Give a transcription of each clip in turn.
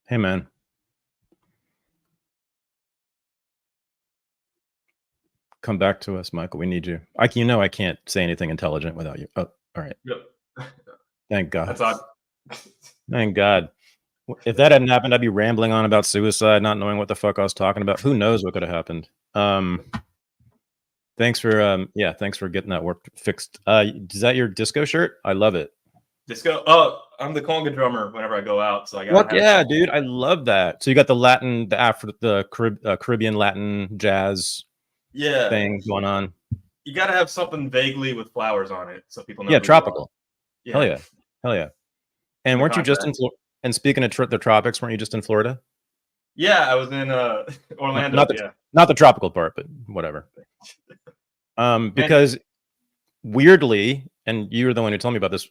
Hey, man. Come back to us, Michael. We need you. I can't say anything intelligent without you. Oh, all right. Yep. Thank God. That's odd. Thank God. If that hadn't happened, I'd be rambling on about suicide, not knowing what the fuck I was talking about. Who knows what could have happened? Thanks for getting that work fixed. Is that your disco shirt? I love it. Disco. Oh, I'm the conga drummer whenever I go out, so I got. Yeah, dude, I love that. So you got the Latin, the Caribbean Latin jazz, thing going on. You got to have something vaguely with flowers on it, so people know. Yeah, tropical. Hell yeah. And weren't you just in? And speaking of the tropics, weren't you just in Florida? Yeah, I was in Orlando. Not the tropical part, but whatever. Because weirdly, and you were the one who told me about this.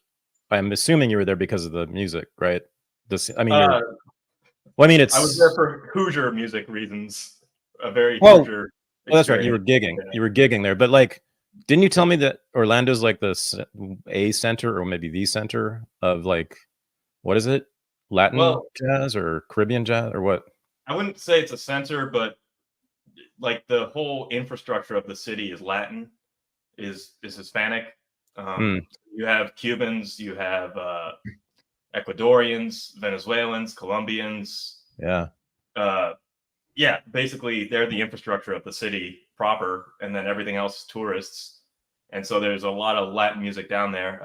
I'm assuming you were there because of the music, right? I was there for Hoosier music reasons. Hoosier. Well, that's right. You were gigging. Yeah. You were gigging there, but like, didn't you tell me that Orlando's like a center or maybe the center of like, what is it? Latin jazz or Caribbean jazz or what? I wouldn't say it's a center, but like the whole infrastructure of the city is Latin, is Hispanic. You have Cubans, you have Ecuadorians, Venezuelans, Colombians. Yeah. Basically they're the infrastructure of the city proper, and then everything else is tourists. And so there's a lot of Latin music down there.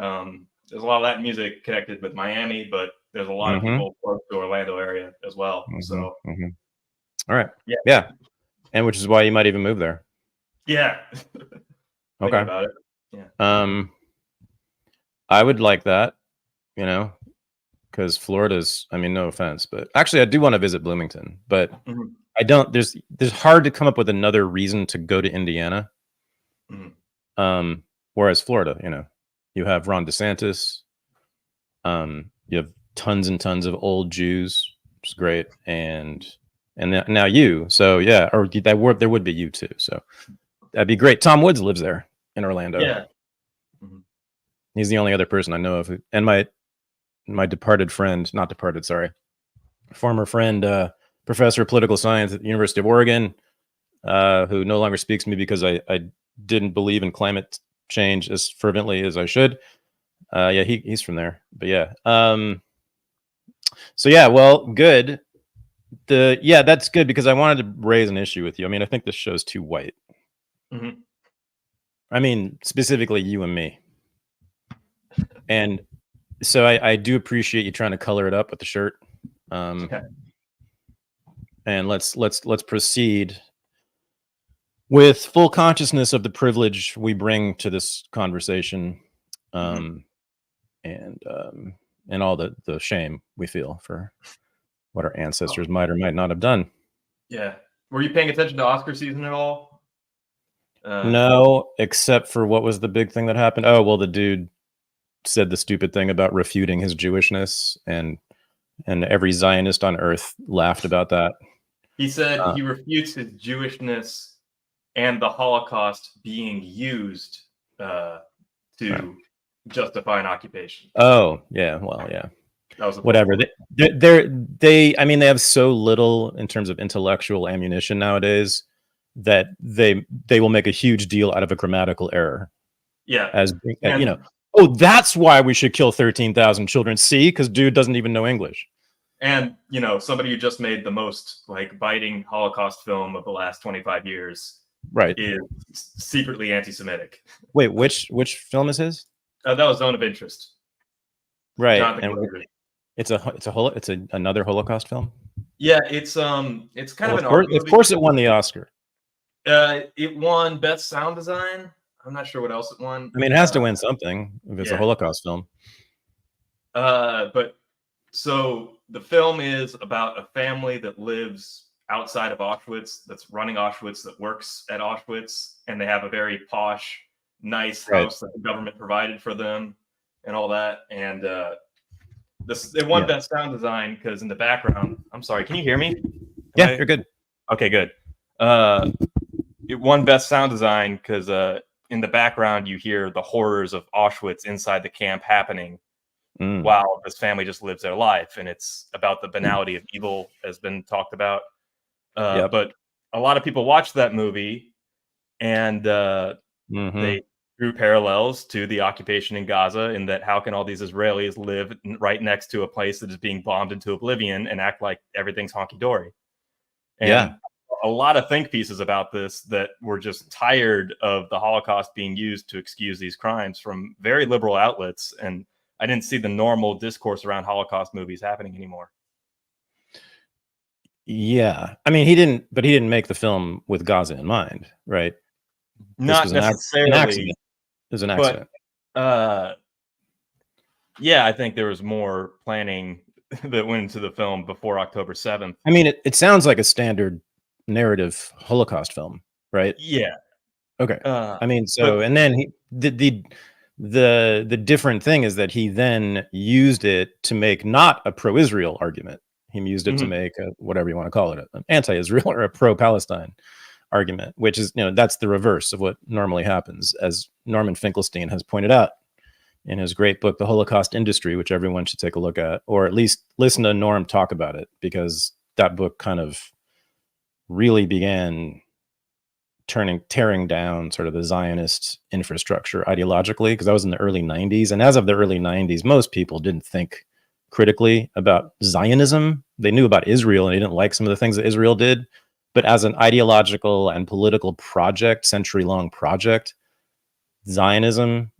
There's a lot of Latin music connected with Miami, but there's a lot of people close to Orlando area as well. So, all right, yeah, and which is why you might even move there. Yeah. Okay. About it. Yeah. I would like that, because Florida's. I mean, no offense, but actually, I do want to visit Bloomington, but I don't. There's hard to come up with another reason to go to Indiana. Whereas Florida, you have Ron DeSantis. You have tons and tons of old Jews, which is great, and now you. So yeah, or there would be you too. So that'd be great. Tom Woods lives there in Orlando. Yeah, he's the only other person I know of. And my departed friend, not departed, sorry, former friend, professor of political science at the University of Oregon, who no longer speaks to me because I didn't believe in climate change as fervently as I should. He's from there, but yeah. So yeah, well, good. That's good because I wanted to raise an issue with you. I mean, I think this show's too white. I mean, specifically you and me. And so I do appreciate you trying to color it up with the shirt. Okay. And let's proceed with full consciousness of the privilege we bring to this conversation, and all the shame we feel for what our ancestors might or might not have done. Yeah. Were you paying attention to Oscar season at all? No, except for what was the big thing that happened? Oh, well, the dude said the stupid thing about refuting his Jewishness, and every Zionist on earth laughed about that. He said he refutes his Jewishness and the Holocaust being used to justify an occupation. Oh, yeah. Well, yeah. That was whatever. They have so little in terms of intellectual ammunition nowadays that they will make a huge deal out of a grammatical error. Yeah. Oh, that's why we should kill 13,000 children. See, because dude doesn't even know English. And, somebody who just made the most biting Holocaust film of the last 25 years, right, is secretly anti-Semitic. Wait, which film is his? That was Zone of Interest. Right. And it's another Holocaust film. Yeah, it's kind of an art movie. Of course, it won the Oscar. It won Best Sound Design. I'm not sure what else it won. I mean, it has to win something if it's a Holocaust film. But so the film is about a family that lives outside of Auschwitz, that's running Auschwitz, that works at Auschwitz, and they have a very posh, nice house that the government provided for them and all that. And they won Best Sound Design because in the background, I'm sorry, can you hear me? Yeah, you're good. Okay, good. It won Best Sound Design because in the background you hear the horrors of Auschwitz inside the camp happening. while this family just lives their life, and it's about the banality of evil, has been talked about. But a lot of people watched that movie, and they drew parallels to the occupation in Gaza, in that how can all these Israelis live right next to a place that is being bombed into oblivion and act like everything's honky-dory? And a lot of think pieces about this that were just tired of the Holocaust being used to excuse these crimes from very liberal outlets. And I didn't see the normal discourse around Holocaust movies happening anymore. Yeah. I mean, he didn't make the film with Gaza in mind, right? Not necessarily. An accident. It was an accident. But, yeah, I think there was more planning that went into the film before October 7th. I mean, it sounds like a standard narrative Holocaust film, right? Yeah. Okay. I mean, so, and then the different thing is that he then used it to make not a pro-Israel argument. He used it to make whatever you want to call it, an anti-Israel or a pro-Palestine argument, which is, that's the reverse of what normally happens, as Norman Finkelstein has pointed out in his great book, The Holocaust Industry, which everyone should take a look at, or at least listen to Norm talk about it, because that book kind of really began tearing down sort of the Zionist infrastructure ideologically, because that was in the early 90s. And as of the early 90s, most people didn't think critically about Zionism. They knew about Israel and they didn't like some of the things that Israel did. But as an ideological and political project, century-long project, Zionism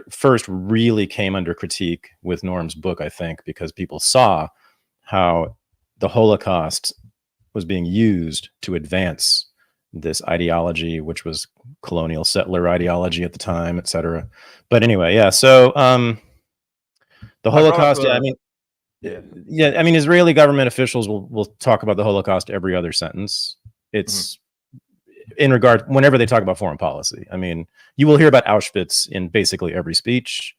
first really came under critique with Norm's book, I think, because people saw how the Holocaust was being used to advance this ideology, which was colonial settler ideology at the time, etc. But anyway, yeah. So the Holocaust, I mean, Israeli government officials will talk about the Holocaust every other sentence. It's in regard, whenever they talk about foreign policy. I mean, you will hear about Auschwitz in basically every speech.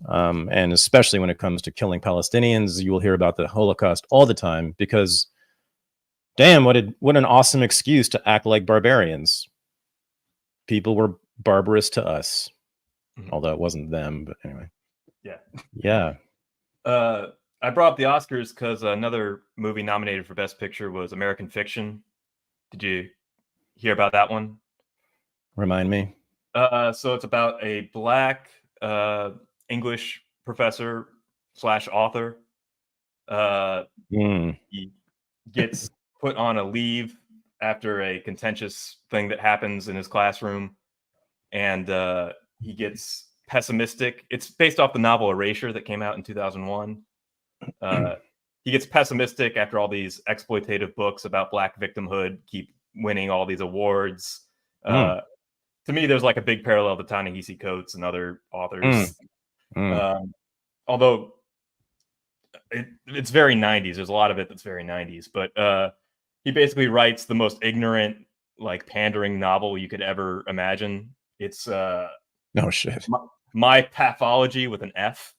And especially when it comes to killing Palestinians, you will hear about the Holocaust all the time, because damn, what an awesome excuse to act like barbarians. People were barbarous to us, although it wasn't them, but anyway. Yeah. I brought up the Oscars because another movie nominated for Best Picture was American Fiction. Did you hear about that one? Remind me. So it's about a Black English professor / author. He gets put on a leave after a contentious thing that happens in his classroom, and he gets pessimistic. It's based off the novel Erasure that came out in 2001. He gets pessimistic after all these exploitative books about Black victimhood keep winning all these awards. To me, there's like a big parallel to Ta-Nehisi Coates and other authors. Although it's very 90s. There's a lot of it that's very 90s. But he basically writes the most ignorant, like pandering novel you could ever imagine. It's no shit. My Pathology with an F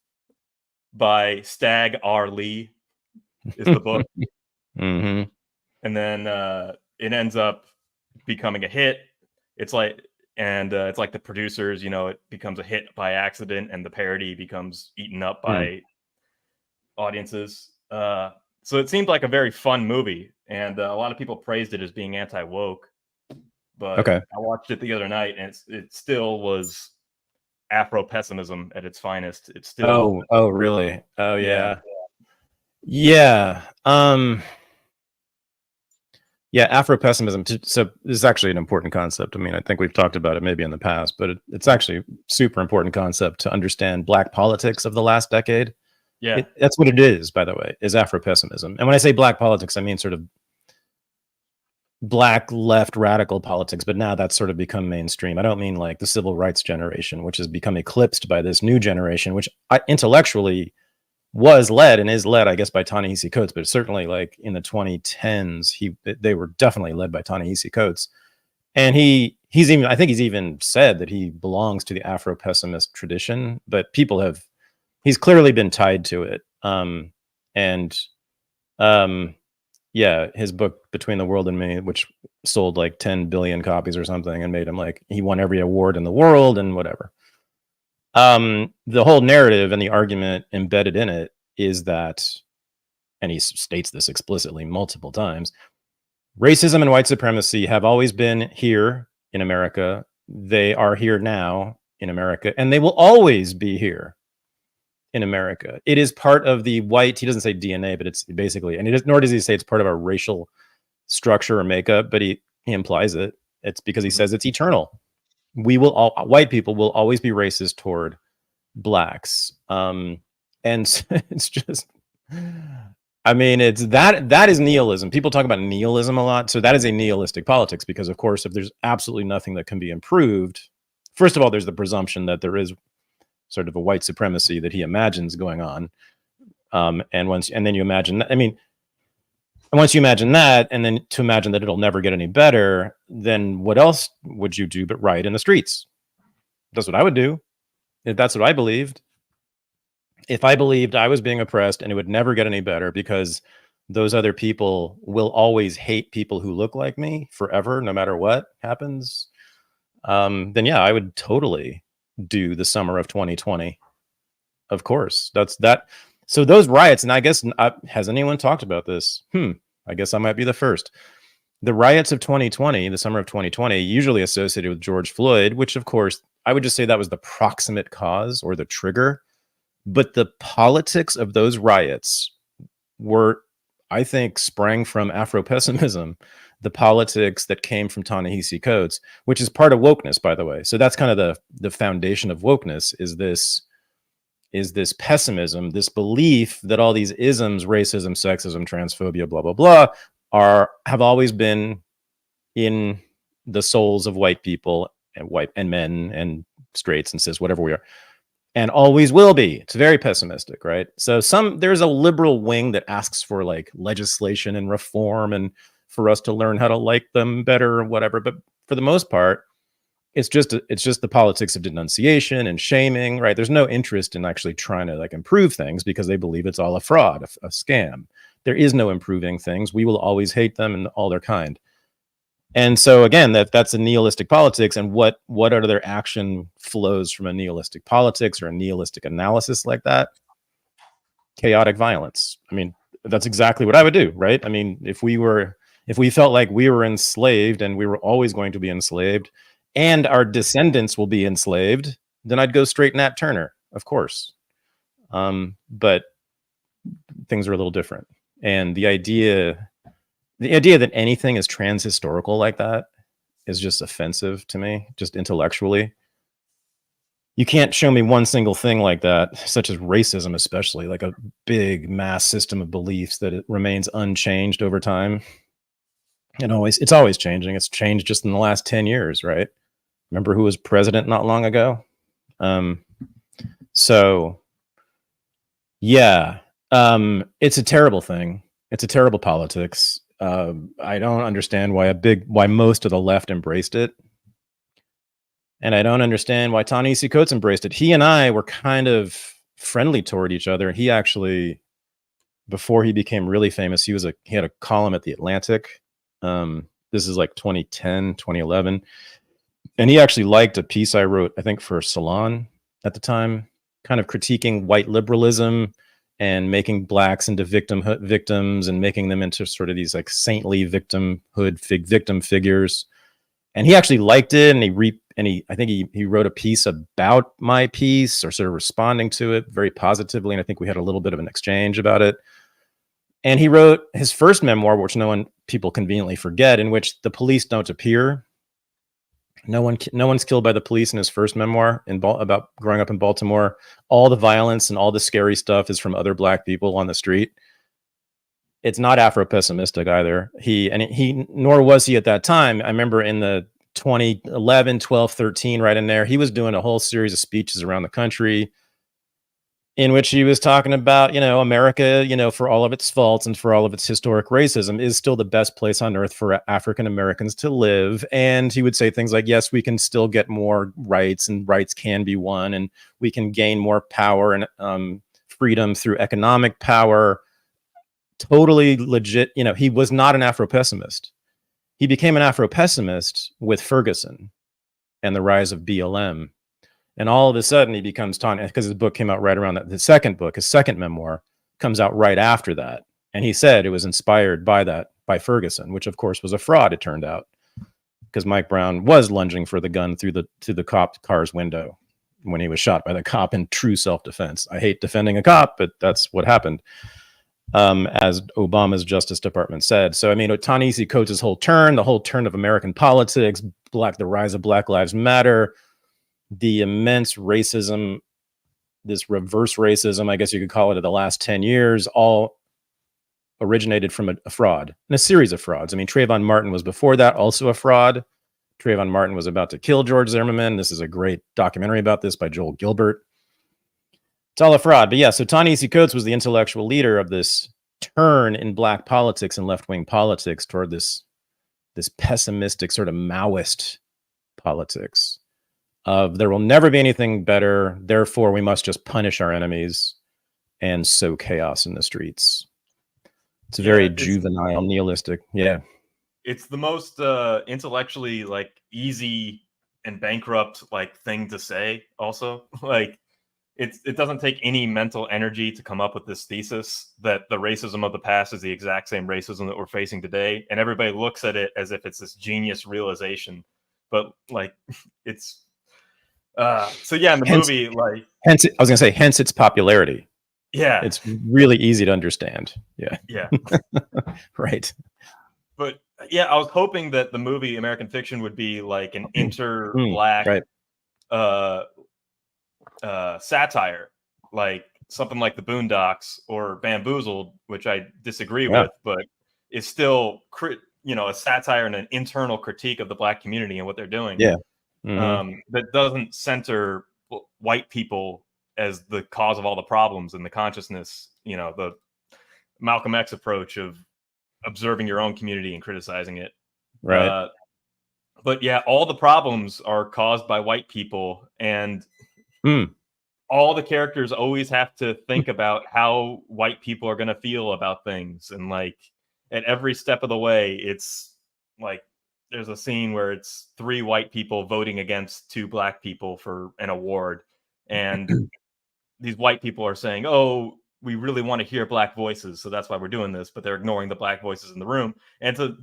by Stagg R. Lee is the book. And then it ends up becoming a hit. It's like the producers, it becomes a hit by accident, and the parody becomes eaten up by audiences. So it seemed like a very fun movie, and a lot of people praised it as being anti-woke. But I watched it the other night, and it still was Afro-pessimism at its finest. It's still oh really? Oh yeah. Afro-pessimism. So this is actually an important concept. I mean, I think we've talked about it maybe in the past, but it's actually a super important concept to understand Black politics of the last decade. Yeah, that's what it is, by the way, is Afro-pessimism. And when I say Black politics, I mean sort of Black left radical politics, but now that's sort of become mainstream. I don't mean like the civil rights generation, which has become eclipsed by this new generation, which intellectually was led and is led, I guess, by Ta-Nehisi Coates, but certainly like in the 2010s, they were definitely led by Ta-Nehisi Coates. And I think he's even said that he belongs to the Afro-pessimist tradition, but he's clearly been tied to it. His book Between the World and Me, which sold like 10 billion copies or something and made him like, he won every award in the world and whatever. The whole narrative and the argument embedded in it is that, and he states this explicitly multiple times, racism and white supremacy have always been here in America. They are here now in America, and they will always be here in America. It is part of the white, he doesn't say DNA, but it's basically, and nor does he say it's part of our racial structure or makeup, but he implies it. It's because he says it's eternal. White people will always be racist toward blacks. And it's just, I mean, it's that is nihilism. People talk about nihilism a lot. So that is a nihilistic politics, because of course, if there's absolutely nothing that can be improved, first of all, there's the presumption that there is sort of a white supremacy that he imagines going on. And then you imagine, I mean, and once you imagine that, and then to imagine that it'll never get any better, then what else would you do but riot in the streets? That's what I would do. If that's what I believed. If I believed I was being oppressed and it would never get any better because those other people will always hate people who look like me forever, no matter what happens, then yeah, I would totally do the summer of 2020. Of course, that's that. So those riots, and I guess, has anyone talked about this? I guess I might be the first. The riots of 2020, the summer of 2020, usually associated with George Floyd, which of course, I would just say that was the proximate cause or the trigger. But the politics of those riots were, I think, sprang from Afro-pessimism, the politics that came from Ta-Nehisi Coates, which is part of wokeness, by the way. So that's kind of the foundation of wokeness, is this pessimism, this belief that all these isms, racism, sexism, transphobia, blah, blah, blah, have always been in the souls of white people and men and straights and cis, whatever we are, and always will be. It's very pessimistic, right? So there's a liberal wing that asks for like legislation and reform and for us to learn how to like them better or whatever. But for the most part, it's just the politics of denunciation and shaming, right? There's no interest in actually trying to like improve things because they believe it's all a fraud, a scam. There is no improving things. We will always hate them and all their kind. And so again, that's a nihilistic politics. And what other action flows from a nihilistic politics or a nihilistic analysis like that? Chaotic violence. I mean, that's exactly what I would do, right? I mean, if we felt like we were enslaved and we were always going to be enslaved, and our descendants will be enslaved, then I'd go straight Nat Turner, of course. But things are a little different. And the idea that anything is transhistorical like that is just offensive to me, just intellectually. You can't show me one single thing like that, such as racism, especially, like a big mass system of beliefs that it remains unchanged over time. It's always changing. It's changed just in the last 10 years, right? Remember who was president not long ago? So yeah, it's a terrible thing. It's a terrible politics. I don't understand why most of the left embraced it. And I don't understand why Ta-Nehisi Coates embraced it. He and I were kind of friendly toward each other. He actually, before he became really famous, he had a column at The Atlantic. This is like 2010, 2011. And he actually liked a piece I wrote, I think, for Salon at the time, kind of critiquing white liberalism and making blacks into victims and making them into sort of these like saintly victim figures. And he actually liked it, and I think he wrote a piece about my piece, or sort of responding to it very positively. And I think we had a little bit of an exchange about it. And he wrote his first memoir, which people conveniently forget, in which the police don't appear. No one's killed by the police in his first memoir about growing up in Baltimore. All the violence and all the scary stuff is from other black people on the street. It's not Afro-pessimistic either. Nor was he at that time. I remember in the 2011, 12, 13, right in there, he was doing a whole series of speeches around the country in which he was talking about, America, for all of its faults and for all of its historic racism, is still the best place on earth for African Americans to live. And he would say things like, yes, we can still get more rights, and rights can be won, and we can gain more power and freedom through economic power. Totally legit. He was not an Afro-pessimist. He became an Afro-pessimist with Ferguson and the rise of BLM. And all of a sudden he becomes Ta-Nehisi, because his book came out right around that. The second book, his second memoir, comes out right after that. And he said it was inspired by that, by Ferguson, which of course was a fraud, it turned out, because Mike Brown was lunging for the gun through the cop car's window when he was shot by the cop in true self-defense. I hate defending a cop, but that's what happened, as Obama's Justice Department said. So, I mean, Ta-Nehisi Coates' the whole turn of American politics, the rise of Black Lives Matter, the immense racism, this reverse racism, I guess you could call it, of the last 10 years, all originated from a fraud, and a series of frauds. I mean, Trayvon Martin was before that also a fraud. Trayvon Martin was about to kill George Zimmerman. This is a great documentary about this by Joel Gilbert. It's all a fraud. But yeah, so Ta-Nehisi Coates was the intellectual leader of this turn in Black politics and left-wing politics toward this pessimistic sort of Maoist politics of there will never be anything better, therefore we must just punish our enemies and sow chaos in the streets. It's a very juvenile, nihilistic. Yeah. It's the most intellectually like easy and bankrupt like thing to say also. Like it doesn't take any mental energy to come up with this thesis that the racism of the past is the exact same racism that we're facing today. And everybody looks at it as if it's this genius realization. But like it's so yeah, in the movie, like hence I was gonna say, hence its popularity. Yeah. It's really easy to understand. Yeah. Yeah. Right. But yeah, I was hoping that the movie American Fiction would be like an inter-Black satire, like something like The Boondocks or Bamboozled, which I disagree with, but is still, a satire and an internal critique of the Black community and what they're doing. Yeah. That doesn't center white people as the cause of all the problems and the consciousness, the Malcolm X approach of observing your own community and criticizing it. Right. But yeah, all the problems are caused by white people, and all the characters always have to think about how white people are going to feel about things. And like at every step of the way, it's like there's a scene where it's 3 white people voting against 2 Black people for an award. And these white people are saying, oh, we really want to hear Black voices, so that's why we're doing this, but they're ignoring the Black voices in the room. And it's a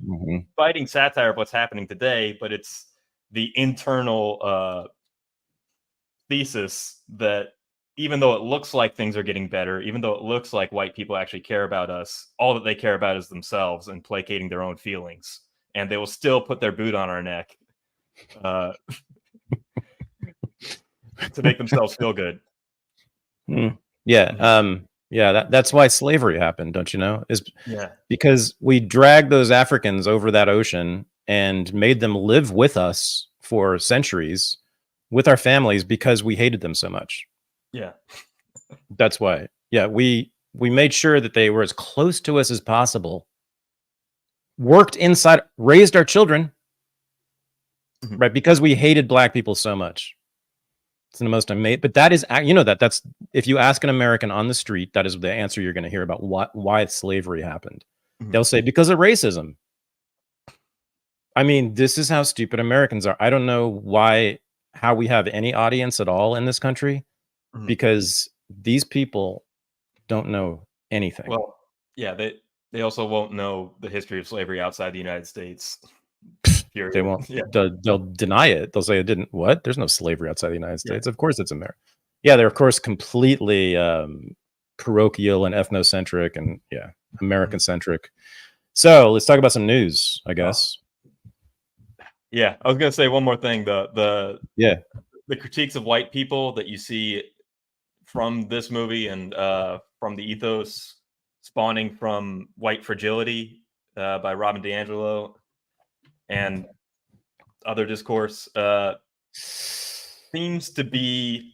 biting satire of what's happening today, but it's the internal thesis that even though it looks like things are getting better, even though it looks like white people actually care about us, all that they care about is themselves and placating their own feelings. And they will still put their boot on our neck to make themselves feel good. Yeah. That's why slavery happened, don't you know? Yeah. Because we dragged those Africans over that ocean and made them live with us for centuries with our families because we hated them so much. Yeah. That's why. Yeah, we made sure that they were as close to us as possible, worked inside, raised our children, right? Because we hated Black people so much. It's the most amazing, but that is, that's, if you ask an American on the street, that is the answer you're going to hear about why slavery happened. They'll say, because of racism. I mean, this is how stupid Americans are. I don't know how we have any audience at all in this country, because these people don't know anything. Well, yeah, they also won't know the history of slavery outside the United States. Period. They won't. Yeah. They'll deny it. They'll say it didn't. What? There's no slavery outside the United States. Of course, it's America. Yeah, they're of course completely parochial and ethnocentric and American centric. So let's talk about some news, I guess. Yeah, I was gonna say one more thing. The critiques of white people that you see from this movie and from the ethos spawning from White Fragility by Robin DiAngelo and other discourse seems to be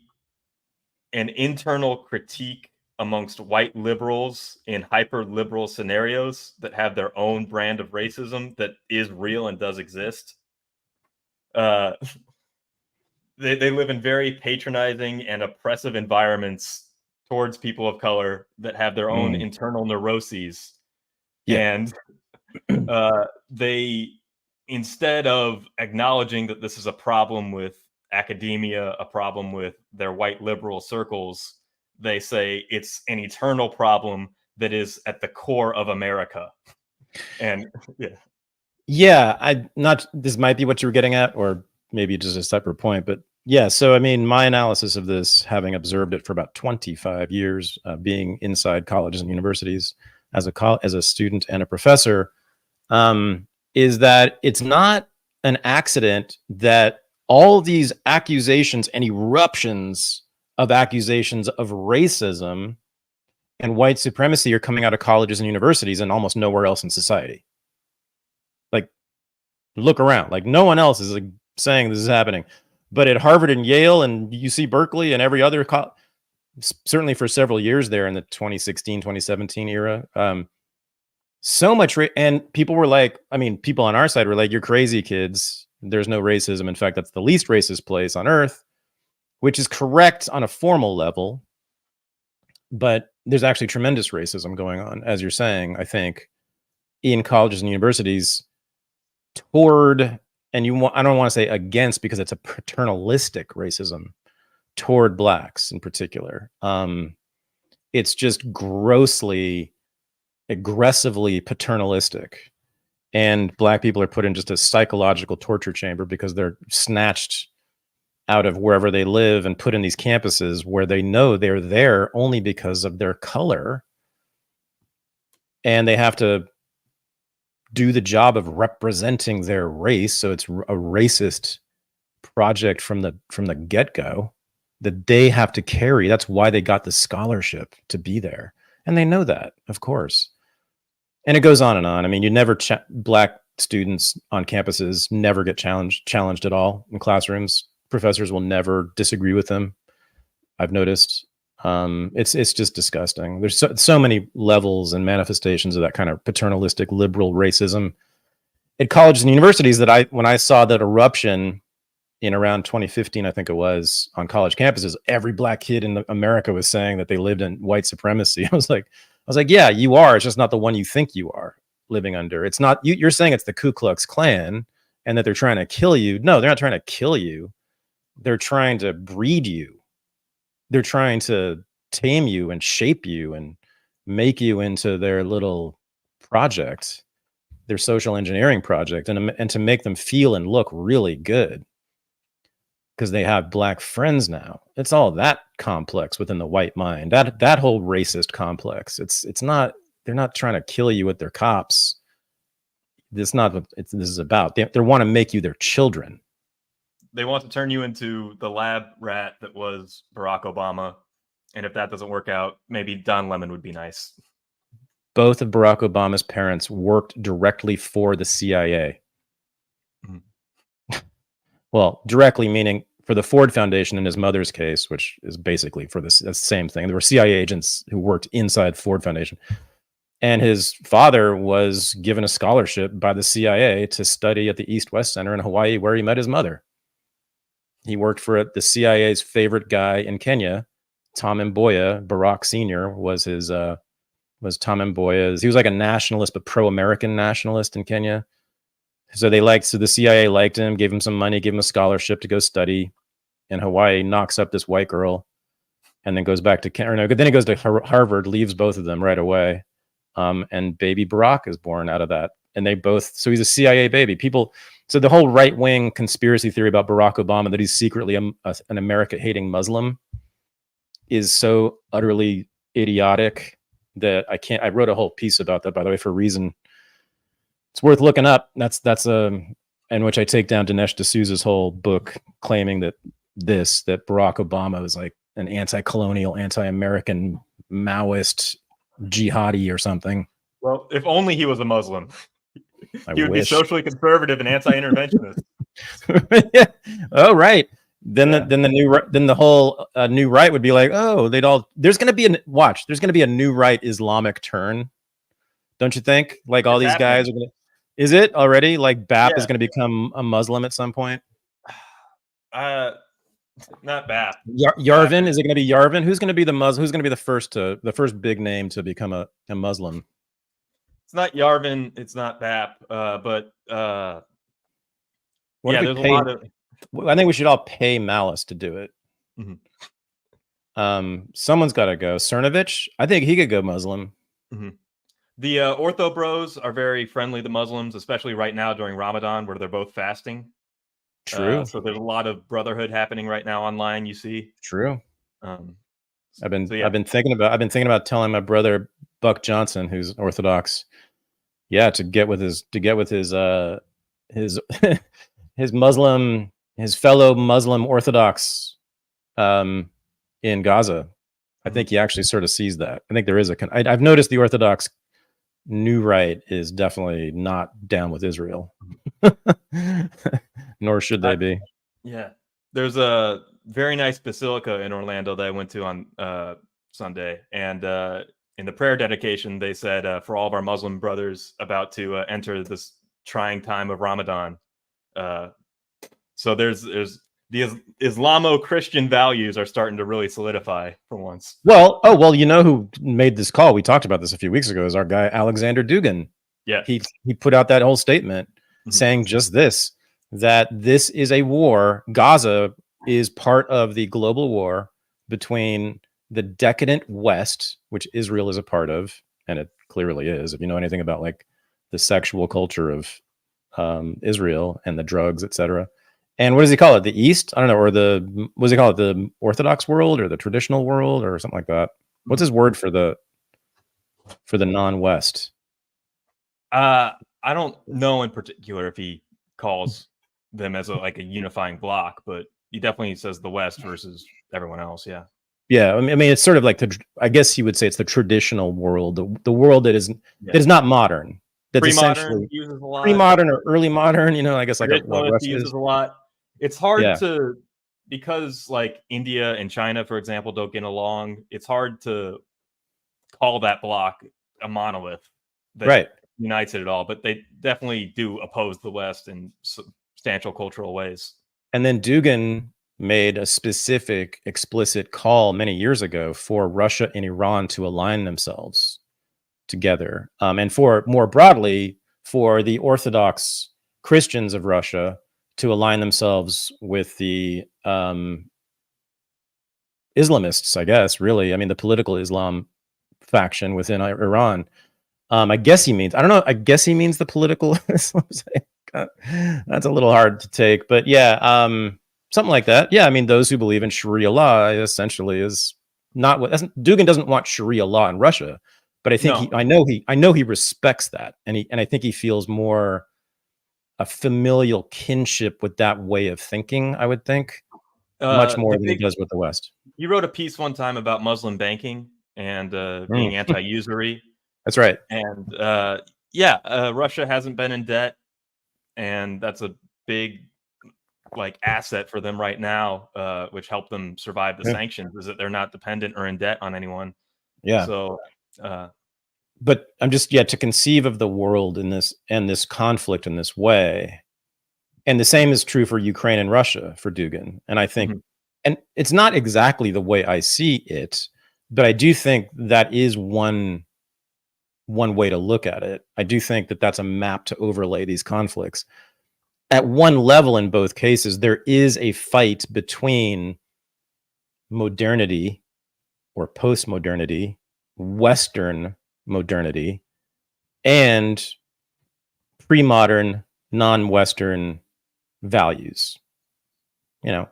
an internal critique amongst white liberals in hyper liberal scenarios that have their own brand of racism that is real and does exist. They live in very patronizing and oppressive environments towards people of color that have their own internal neuroses. And they, instead of acknowledging that this is a problem with academia a problem with their white liberal circles, they say it's an eternal problem that is at the core of America. And this might be what you were getting at, or maybe just a separate point, but yeah. So, I mean, my analysis of this, having observed it for about 25 years, being inside colleges and universities as a student and a professor, is that it's not an accident that all these accusations and eruptions of accusations of racism and white supremacy are coming out of colleges and universities and almost nowhere else in society. Like, look around. Like, no one else is like saying this is happening. But at Harvard and Yale and UC Berkeley and every other certainly for several years there in the 2016, 2017 era, so much, and people were like, I mean, people on our side were like, you're crazy, kids. There's no racism. In fact, that's the least racist place on earth, which is correct on a formal level. But there's actually tremendous racism going on, as you're saying, I think, in colleges and universities toward, and I don't want to say against, because it's a paternalistic racism toward blacks in particular. It's just grossly, aggressively paternalistic, and black people are put in just a psychological torture chamber because they're snatched out of wherever they live and put in these campuses where they know they're there only because of their color, and they have to do the job of representing their race. So it's a racist project from the get-go that they have to carry. That's why they got the scholarship to be there, and they know that, of course. And it goes on and on. I mean, you never black students on campuses never get challenged at all in classrooms. Professors will never disagree with them, I've noticed. It's just disgusting. There's so many levels and manifestations of that kind of paternalistic liberal racism at colleges and universities that when I saw that eruption in around 2015, I think it was, on college campuses, every black kid in America was saying that they lived in white supremacy. I was like, yeah, you are. It's just not the one you think you are living under. It's not, you're saying it's the Ku Klux Klan and that they're trying to kill you. No, they're not trying to kill you. They're trying to breed you. They're trying to tame you and shape you and make you into their little project, their social engineering project, and to make them feel and look really good because they have black friends now. It's all that complex within the white mind, that whole racist complex. It's not, they're not trying to kill you with their cops. This is not what this is about. They want to make you their children. They want to turn you into the lab rat that was Barack Obama. And if that doesn't work out, maybe Don Lemon would be nice. Both of Barack Obama's parents worked directly for the CIA. Mm-hmm. Well, directly meaning for the Ford Foundation in his mother's case, which is basically for the same thing. There were CIA agents who worked inside Ford Foundation. And his father was given a scholarship by the CIA to study at the East-West Center in Hawaii, where he met his mother. He worked for the CIA's favorite guy in Kenya, Tom Mboya. Barack Sr. was Tom Mboya's. He was like a nationalist, but pro-American nationalist in Kenya. So the CIA liked him, gave him some money, gave him a scholarship to go study in Hawaii, knocks up this white girl, and then goes back to then he goes to Harvard, leaves both of them right away. And baby Barack is born out of that. And so he's a CIA baby. So the whole right-wing conspiracy theory about Barack Obama, that he's secretly an America-hating Muslim, is so utterly idiotic that I wrote a whole piece about that, by the way, for a reason. It's worth looking up. That's in which I take down Dinesh D'Souza's whole book, claiming that Barack Obama is like an anti-colonial, anti-American Maoist jihadi or something. Well, if only he was a Muslim. He would be socially conservative and anti-interventionist. Yeah. Oh, right. Then the whole new right would be like, oh, there's going to be a new right Islamic turn. Don't you think? Like all these guys are going to, is it already? Like BAP is going to become a Muslim at some point? Not BAP. Yarvin, is it going to be Yarvin? Who's going to be the Muslim? Who's going to be the first big name to become a Muslim? It's not Yarvin. It's not BAP. But there's a lot of. I think we should all pay Malice to do it. Someone's got to go. Cernovich, I think he could go Muslim. The Ortho Bros are very friendly to Muslims, especially right now during Ramadan, where they're both fasting. True. So there's a lot of brotherhood happening right now online. You see. True. I've been So, yeah. thinking about telling my brother Buck Johnson, who's Orthodox, to get with his his Muslim, his fellow Muslim Orthodox in Gaza. I think he actually sort of sees that. I think there is I've noticed the Orthodox New Right is definitely not down with Israel, nor should they be. Yeah, there's a very nice basilica in Orlando that I went to on Sunday, and in the prayer dedication, they said, for all of our Muslim brothers about to enter this trying time of Ramadan. So there's the Islamo-Christian values are starting to really solidify for once. Well, you know who made this call? We talked about this a few weeks ago. Is our guy Alexander Dugin? Yeah, he put out that whole statement saying just this, that this is a war. Gaza is part of the global war between the decadent West, which Israel is a part of, and it clearly is. If you know anything about like the sexual culture of Israel and the drugs, etc. And what does he call it? The East? I don't know. Or what does he call it? The Orthodox world or the traditional world or something like that? What's his word for the non-West? I don't know in particular if he calls them as a unifying block, but he definitely says the West versus everyone else. Yeah. Yeah. I mean, it's sort of like I guess he would say it's the traditional world, the world that is not modern. That's essentially pre-modern or early modern, I guess uses a lot. It's hard to, because like India and China, for example, don't get along. It's hard to call that block a monolith that unites it at all, but they definitely do oppose the West in substantial cultural ways. And then Dugin made a specific, explicit call many years ago for Russia and Iran to align themselves together, and for more broadly for the Orthodox Christians of Russia to align themselves with the Islamists, I guess, really. I mean, the political Islam faction within Iran. I guess he means, I don't know, I guess he means the political Islam. That's a little hard to take, but something like that. Yeah, I mean, those who believe in Sharia law essentially is not what Dugin doesn't want Sharia law in Russia. But I think I know he respects that, and I think he feels more a familial kinship with that way of thinking. I would think much more than he does with the West. You wrote a piece one time about Muslim banking and being anti-usury. That's right. And Russia hasn't been in debt, and that's a big asset for them right now, which helped them survive the sanctions. Is that they're not dependent or in debt on anyone. Yeah. So. But I'm just to conceive of the world in this conflict in this way, and the same is true for Ukraine and Russia for Dugin. And I think, and it's not exactly the way I see it, but I do think that is one way to look at it. I do think that that's a map to overlay these conflicts. At one level, in both cases, there is a fight between modernity or postmodernity, Western modernity, and pre-modern non-Western values.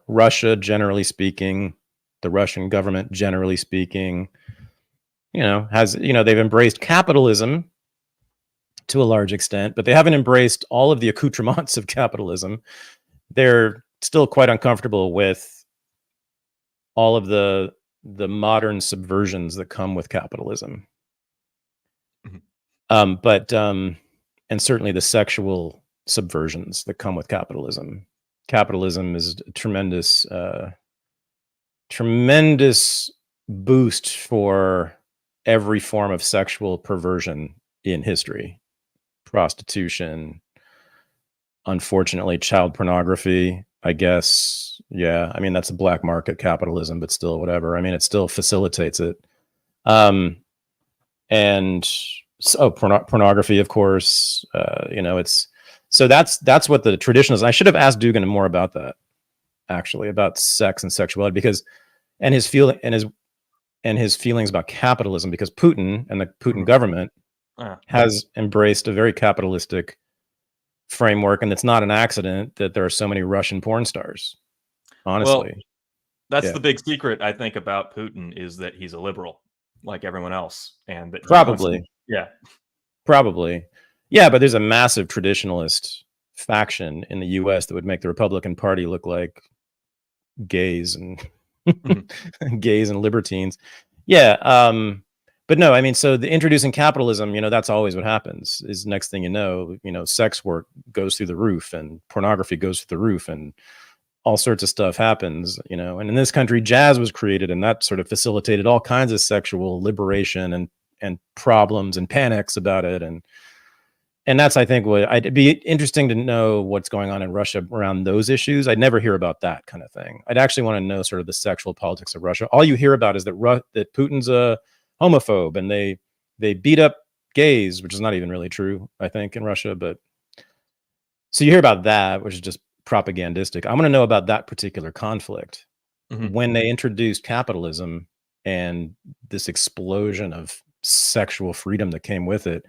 Russia, generally speaking, the Russian government, generally speaking, has, they've embraced capitalism to a large extent, but they haven't embraced all of the accoutrements of capitalism. They're still quite uncomfortable with all of the modern subversions that come with capitalism. And certainly the sexual subversions that come with capitalism. Capitalism is a tremendous boost for every form of sexual perversion in history. Prostitution, unfortunately, child pornography, I guess. Yeah, I mean, that's a black market capitalism, but still, whatever. I mean, it still facilitates it. And so pornography, of course, it's so that's what the tradition is. I should have asked Dugin more about that. actually, about sex and sexuality, because and his feelings about capitalism, because Putin and the Putin government has embraced a very capitalistic framework, and it's not an accident that there are so many Russian porn stars. Honestly, well, that's the big secret, I think, about Putin, is that he's a liberal, like everyone else, and that probably, probably, yeah. But there's a massive traditionalist faction in the U.S. that would make the Republican Party look like gays and gays and libertines. Yeah. But no, I mean, so the introducing capitalism, that's always what happens. Is next thing you know, sex work goes through the roof, and pornography goes through the roof, and all sorts of stuff happens, and in this country, jazz was created, and that sort of facilitated all kinds of sexual liberation and problems and panics about it. And that's, I think, what it'd be interesting to know what's going on in Russia around those issues. I'd never hear about that kind of thing. I'd actually want to know sort of the sexual politics of Russia. All you hear about is that Putin's a homophobe, and they beat up gays, which is not even really true, I think, in Russia. But so you hear about that, which is just propagandistic. I want to know about that particular conflict when they introduced capitalism and this explosion of sexual freedom that came with it.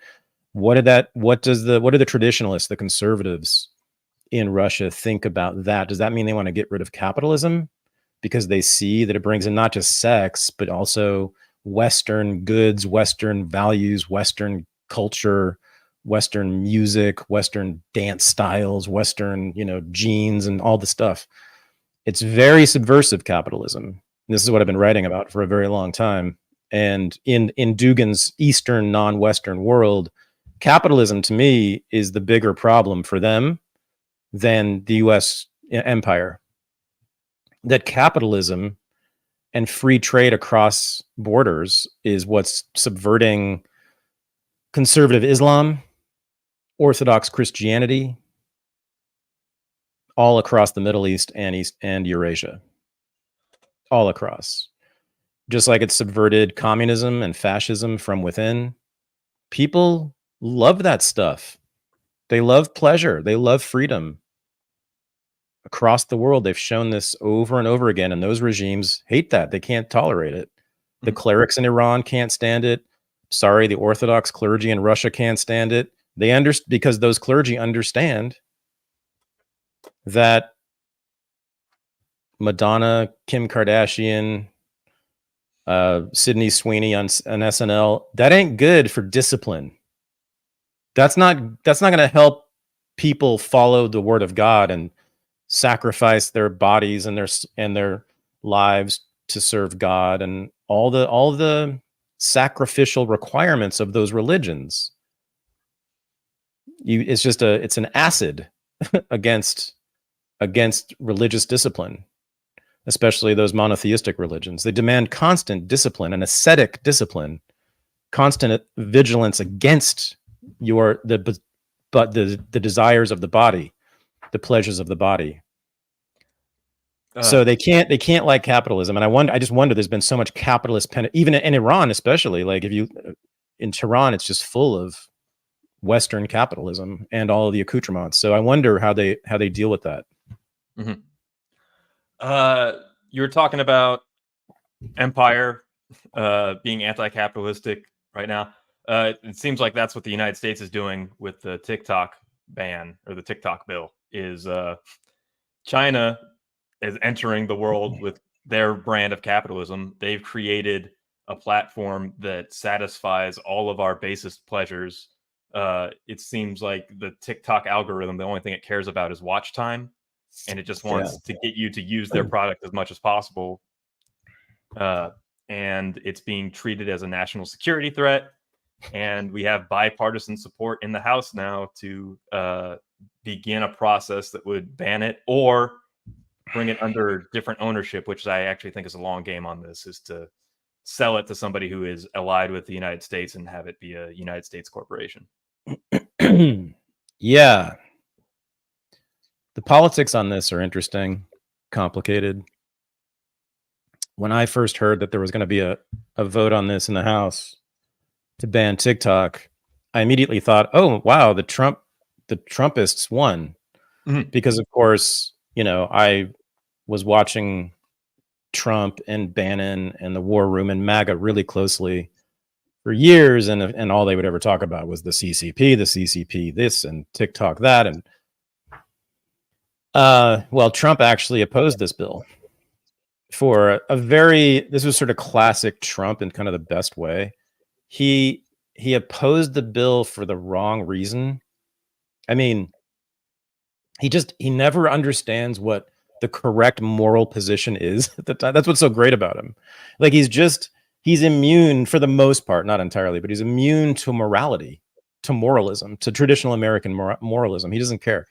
What do the traditionalists, the conservatives in Russia think about that? Does that mean they want to get rid of capitalism because they see that it brings in not just sex, but also Western goods, Western values, Western culture, Western music, Western dance styles, Western, genes, and all the stuff? It's very subversive capitalism. This is what I've been writing about for a very long time. And in Dugin's Eastern non-Western world, capitalism to me is the bigger problem for them than the US empire. That capitalism and free trade across borders is what's subverting conservative Islam, Orthodox Christianity, all across the Middle East and Eurasia, all across. Just like it's subverted communism and fascism from within. People love that stuff. They love pleasure. They love freedom. Across the world, they've shown this over and over again, and those regimes hate that. They can't tolerate it. The clerics in Iran can't stand it. Sorry, the Orthodox clergy in Russia can't stand it. Because those clergy understand that Madonna, Kim Kardashian, Sydney Sweeney on SNL, that ain't good for discipline. That's not going to help people follow the word of God and sacrifice their bodies and their lives to serve God, and all the sacrificial requirements of those religions. It's an acid against religious discipline, especially those monotheistic religions. They demand constant discipline, and ascetic discipline, constant vigilance against the desires of the body, the pleasures of the body. So they can't like capitalism. And I just wonder, there's been so much capitalist even in Iran, especially, like in Tehran, it's just full of Western capitalism and all of the accoutrements. So I wonder how they deal with that. You were talking about empire being anti-capitalistic right now. It seems like that's what the United States is doing with the TikTok ban, or the TikTok bill. Is China is entering the world with their brand of capitalism. They've created a platform that satisfies all of our basest pleasures. It seems like the TikTok algorithm, the only thing it cares about is watch time, and it just wants to get you to use their product as much as possible. And it's being treated as a national security threat. And we have bipartisan support in the House now to begin a process that would ban it or bring it under different ownership, which I actually think is a long game on this, is to sell it to somebody who is allied with the United States and have it be a United States corporation. Yeah. The politics on this are interesting, complicated. When I first heard that there was going to be a vote on this in the House to ban TikTok, I immediately thought, oh, wow, the Trumpists won. Because, of course, I was watching Trump and Bannon and the War Room and MAGA really closely for years, and all they would ever talk about was the CCP this and TikTok that, and well, Trump actually opposed this bill for this was sort of classic Trump in kind of the best way. He opposed the bill for the wrong reason. I mean, he never understands what the correct moral position is at the time. That's what's so great about him. Like he's immune for the most part, not entirely, but he's immune to morality, to moralism, to traditional American moralism. He doesn't care.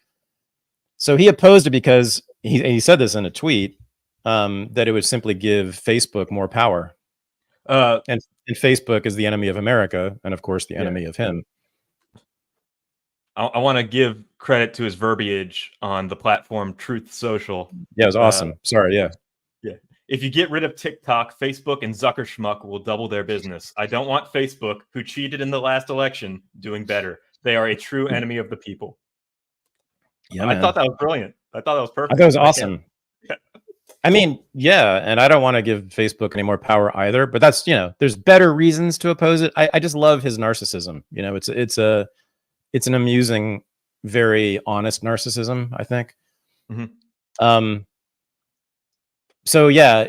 So he opposed it because he said this in a tweet, that it would simply give Facebook more power. And Facebook is the enemy of America, and of course the enemy of him. I want to give credit to his verbiage on the platform Truth Social. Yeah, it was awesome. Sorry, yeah. If you get rid of TikTok, Facebook and Zuckerschmuck will double their business. I don't want Facebook, who cheated in the last election, doing better. They are a true enemy of the people. Yeah, I thought that was brilliant. I thought that was perfect. I thought it was awesome. I mean, yeah, and I don't want to give Facebook any more power either, but that's, there's better reasons to oppose it. I just love his narcissism. It's an amusing, very honest narcissism, I think. Mm-hmm. So yeah,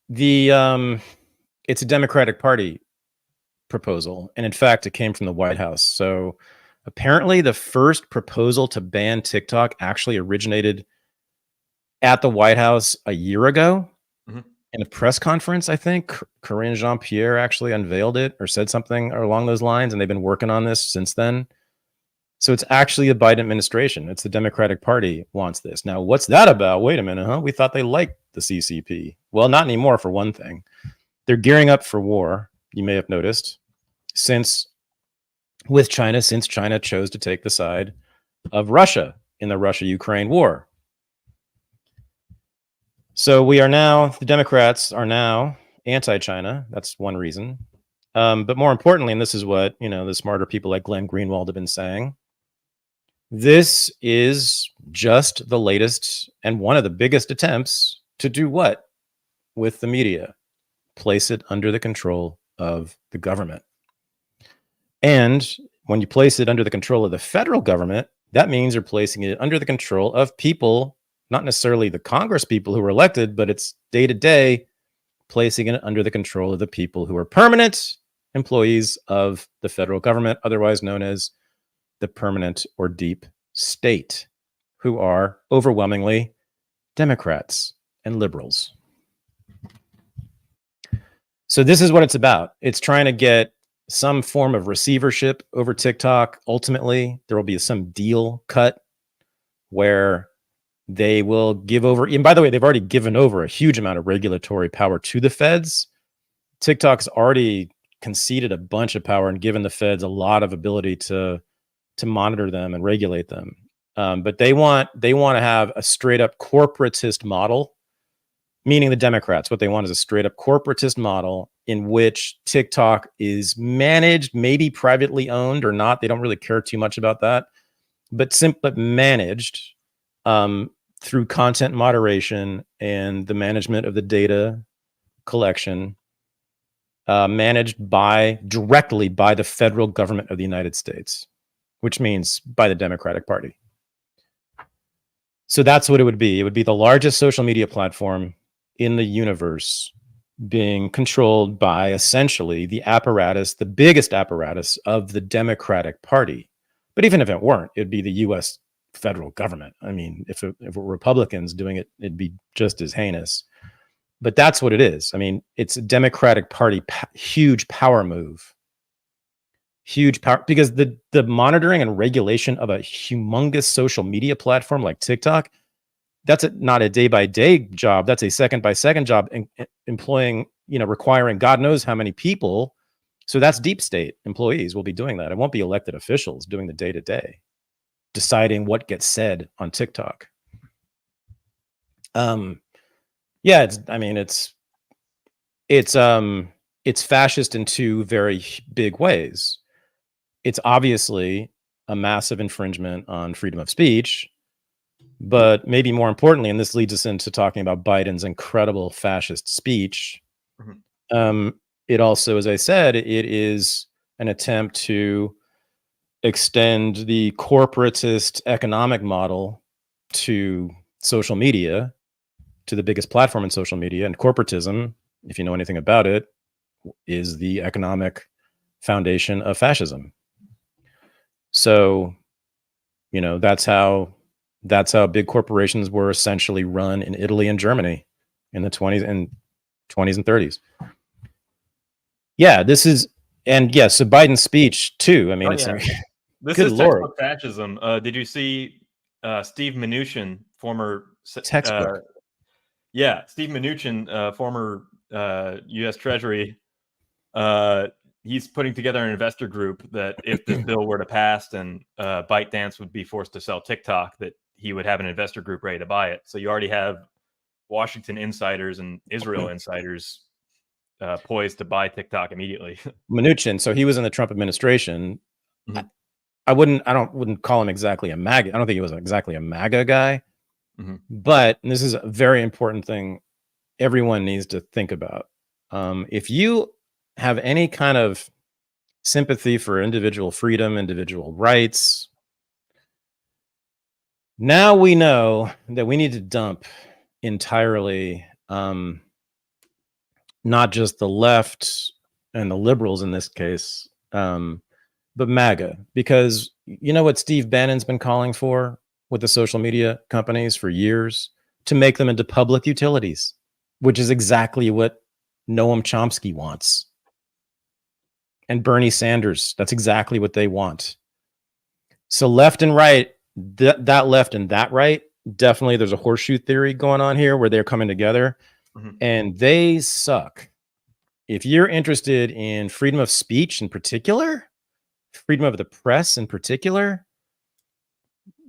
it's a Democratic Party proposal, and in fact, it came from the White House. So apparently, the first proposal to ban TikTok actually originated at the White House a year ago. Mm-hmm. In a press conference. I think Karine Jean-Pierre actually unveiled it or said something along those lines, and they've been working on this since then. So it's actually the Biden administration. It's the Democratic Party wants this. Now, what's that about? Wait a minute, huh? We thought they liked the CCP. Well, not anymore, for one thing. They're gearing up for war, you may have noticed, since China chose to take the side of Russia in the Russia-Ukraine war. So the Democrats are now anti-China. That's one reason. But more importantly, and this is what, the smarter people like Glenn Greenwald have been saying, this is just the latest and one of the biggest attempts to do what with the media? Place it under the control of the government. And when you place it under the control of the federal government, that means you're placing it under the control of people, not necessarily the Congress people who were elected, but it's day to day placing it under the control of the people who are permanent employees of the federal government, otherwise known as the permanent or deep state, who are overwhelmingly Democrats and liberals. So this is what it's about. It's trying to get some form of receivership over TikTok. Ultimately, there will be some deal cut where they will give over. And by the way, they've already given over a huge amount of regulatory power to the feds. TikTok's already conceded a bunch of power and given the feds a lot of ability to monitor them and regulate them. But they want to have a straight up corporatist model, meaning the Democrats. What they want is a straight up corporatist model in which TikTok is managed, maybe privately owned or not. They don't really care too much about that, but simply managed through content moderation and the management of the data collection, managed directly by the federal government of the United States, which means by the Democratic Party. So that's what it would be. It would be the largest social media platform in the universe being controlled by essentially the biggest apparatus of the Democratic Party. But even if it weren't, it'd be the U.S. federal government. I mean, if it were Republicans doing it, it'd be just as heinous. But that's what it is. I mean, it's a Democratic Party huge power move. Huge power, because the monitoring and regulation of a humongous social media platform like TikTok, that's not a day-by-day job. That's a second-by-second job, employing, requiring God knows how many people. So that's deep state employees will be doing that. It won't be elected officials doing the day-to-day, deciding what gets said on TikTok. Yeah, it's fascist in two very big ways. It's obviously a massive infringement on freedom of speech, But maybe more importantly, and this leads us into talking about Biden's incredible fascist speech, it also, as I said, it is an attempt to extend the corporatist economic model to social media, to the biggest platform in social media. And corporatism, if you know anything about it, is the economic foundation of fascism. So, you know, that's how big corporations were essentially run in Italy and Germany in the 20s and 30s. Yeah, this is, and yes, so Biden's speech too. I mean, it's like, this good is Lord. textbook fascism. Did you see Steve Mnuchin, former textbook? Steve Mnuchin, former U.S. Treasury. He's putting together an investor group that if this bill were to pass and ByteDance would be forced to sell TikTok, that he would have an investor group ready to buy it. So you already have Washington insiders and Israel insiders poised to buy TikTok immediately. Mnuchin, so he was in the Trump administration. I wouldn't call him exactly a MAGA. I don't think he was exactly a MAGA guy. But this is a very important thing everyone needs to think about. If you have any kind of sympathy for individual freedom, individual rights, now we know that we need to dump entirely not just the left and the liberals in this case, but MAGA, because you know what Steve Bannon's been calling for with the social media companies for years? To make them into public utilities, which is exactly what Noam Chomsky wants. And Bernie Sanders, that's exactly what they want. So left and right, that left and that right, definitely there's a horseshoe theory going on here where they're coming together, and they suck. If you're interested in freedom of speech in particular, freedom of the press in particular,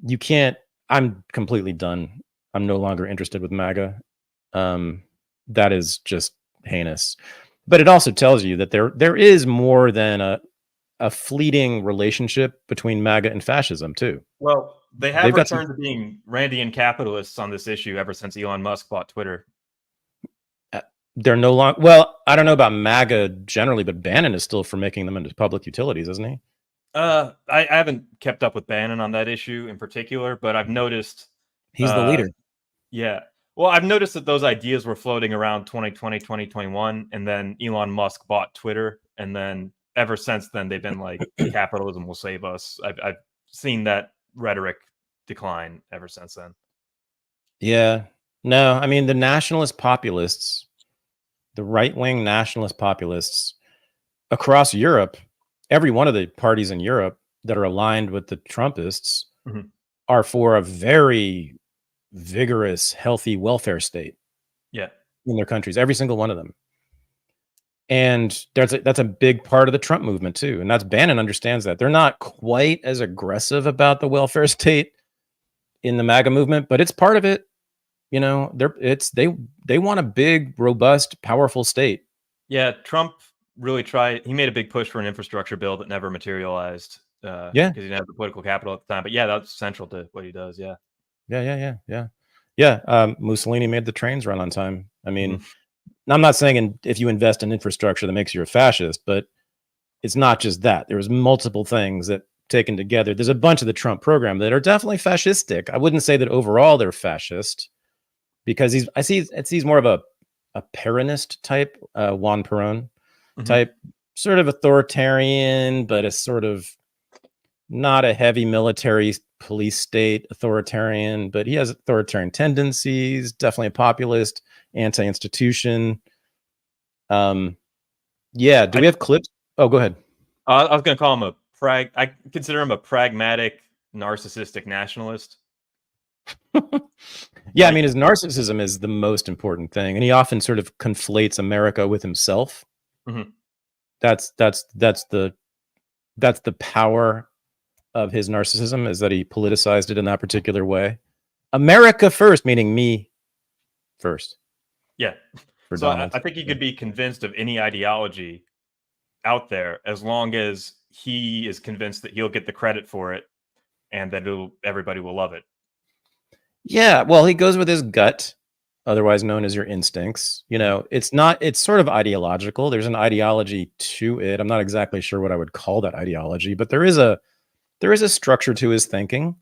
you can't, I'm completely done. I'm no longer interested with MAGA. That is just heinous. But it also tells you that there is more than a fleeting relationship between MAGA and fascism too. Well, they've returned to being Randian capitalists on this issue ever since Elon Musk bought Twitter. They're no longer, well, I don't know about MAGA generally, but Bannon is still for making them into public utilities, isn't he? I haven't kept up with Bannon on that issue in particular, but I've noticed he's the leader. Yeah. Well, I've noticed that those ideas were floating around 2020, 2021, and then Elon Musk bought Twitter, and then ever since then they've been like, capitalism will save us. I've seen that rhetoric decline ever since then. Yeah. No, I mean the nationalist populists, the right-wing nationalist populists across Europe, every one of the parties in Europe that are aligned with the Trumpists are for a very vigorous, healthy welfare state. Yeah. In their countries, every single one of them. And that's a big part of the Trump movement too. And that's Bannon understands that. They're not quite as aggressive about the welfare state in the MAGA movement, but it's part of it. You know, they want a big, robust, powerful state. Yeah, Trump really tried. He made a big push for an infrastructure bill that never materialized. Yeah, because he didn't have the political capital at the time. But yeah, that's central to what he does. Yeah. Mussolini made the trains run on time. I mean, I'm not saying if you invest in infrastructure that makes you a fascist, but it's not just that. There was multiple things that taken together. There's a bunch of the Trump program that are definitely fascistic. I wouldn't say that overall they're fascist, because he's more of a Peronist type, Juan Perón type, sort of authoritarian, but a sort of not a heavy military police state authoritarian, but he has authoritarian tendencies, definitely a populist, anti-institution. Do we have clips? Oh, go ahead. I was going to call him I consider him a pragmatic, narcissistic nationalist. Yeah, I mean, his narcissism is the most important thing, and he often sort of conflates America with himself. That's the power of his narcissism, is that he politicized it in that particular way. America first, meaning me first. Yeah. So I think he could be convinced of any ideology out there as long as he is convinced that he'll get the credit for it and that everybody will love it. Yeah, well, he goes with his gut, otherwise known as your instincts. It's not, it's sort of ideological. There's an ideology to it. I'm not exactly sure what I would call that ideology, but there is a structure to his thinking.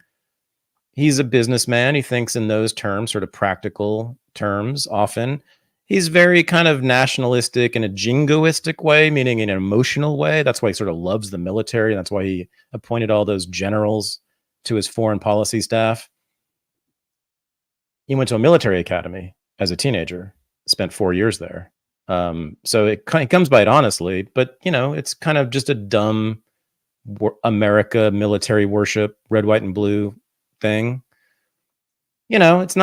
He's a businessman. He thinks in those terms, sort of practical terms often. He's very kind of nationalistic in a jingoistic way, meaning in an emotional way. That's why he sort of loves the military. That's why he appointed all those generals to his foreign policy staff. He went to a military academy as a teenager, spent 4 years there. So it comes by it honestly, but it's kind of just a dumb America military worship, red, white, and blue thing. It's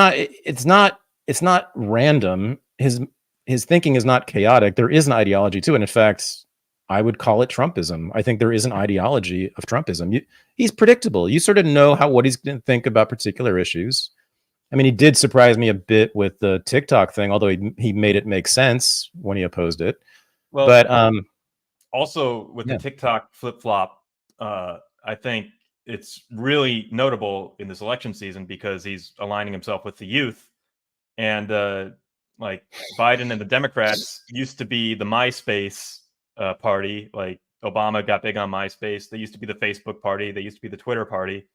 not random. His thinking is not chaotic. There is an ideology to it. In fact, I would call it Trumpism. I think there is an ideology of Trumpism. He's predictable. You sort of know what he's going to think about particular issues. I mean, he did surprise me a bit with the TikTok thing, although he made it make sense when he opposed it. Well, but also with the TikTok flip-flop, I think it's really notable in this election season because he's aligning himself with the youth. And like Biden and the Democrats used to be the MySpace party. Like Obama got big on MySpace. They used to be the Facebook party. They used to be the Twitter party.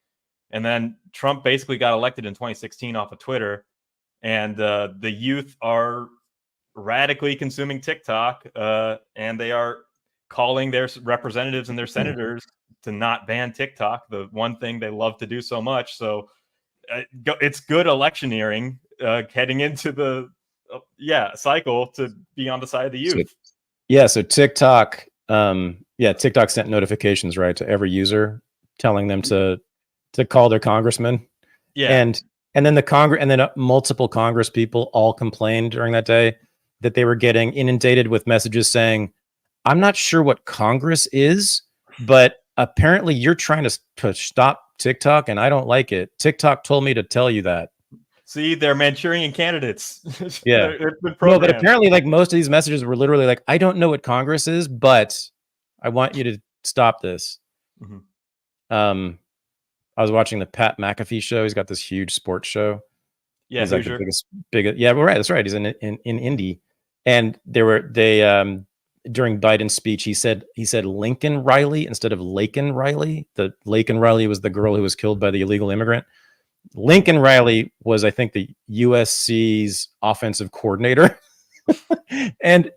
And then Trump basically got elected in 2016 off of Twitter. And the youth are radically consuming TikTok. And they are calling their representatives and their senators to not ban TikTok, the one thing they love to do so much. So it's good electioneering heading into the cycle to be on the side of the youth. So TikTok, TikTok sent notifications, right, to every user telling them to call their congressman. Yeah. And then multiple Congress people all complained during that day that they were getting inundated with messages saying, I'm not sure what Congress is, but apparently you're trying to stop TikTok and I don't like it. TikTok told me to tell you that. See, they're Manchurian candidates. Yeah. No, but apparently like most of these messages were literally like, I don't know what Congress is, but I want you to stop this. Mm-hmm. I was watching the Pat McAfee show. He's got this huge sports show. Yeah, he's like the biggest. Yeah, well, right. That's right. He's in Indy, and during Biden's speech, he said Lincoln Riley instead of Laken Riley. The Laken Riley was the girl who was killed by the illegal immigrant. Lincoln Riley was, I think, the USC's offensive coordinator. and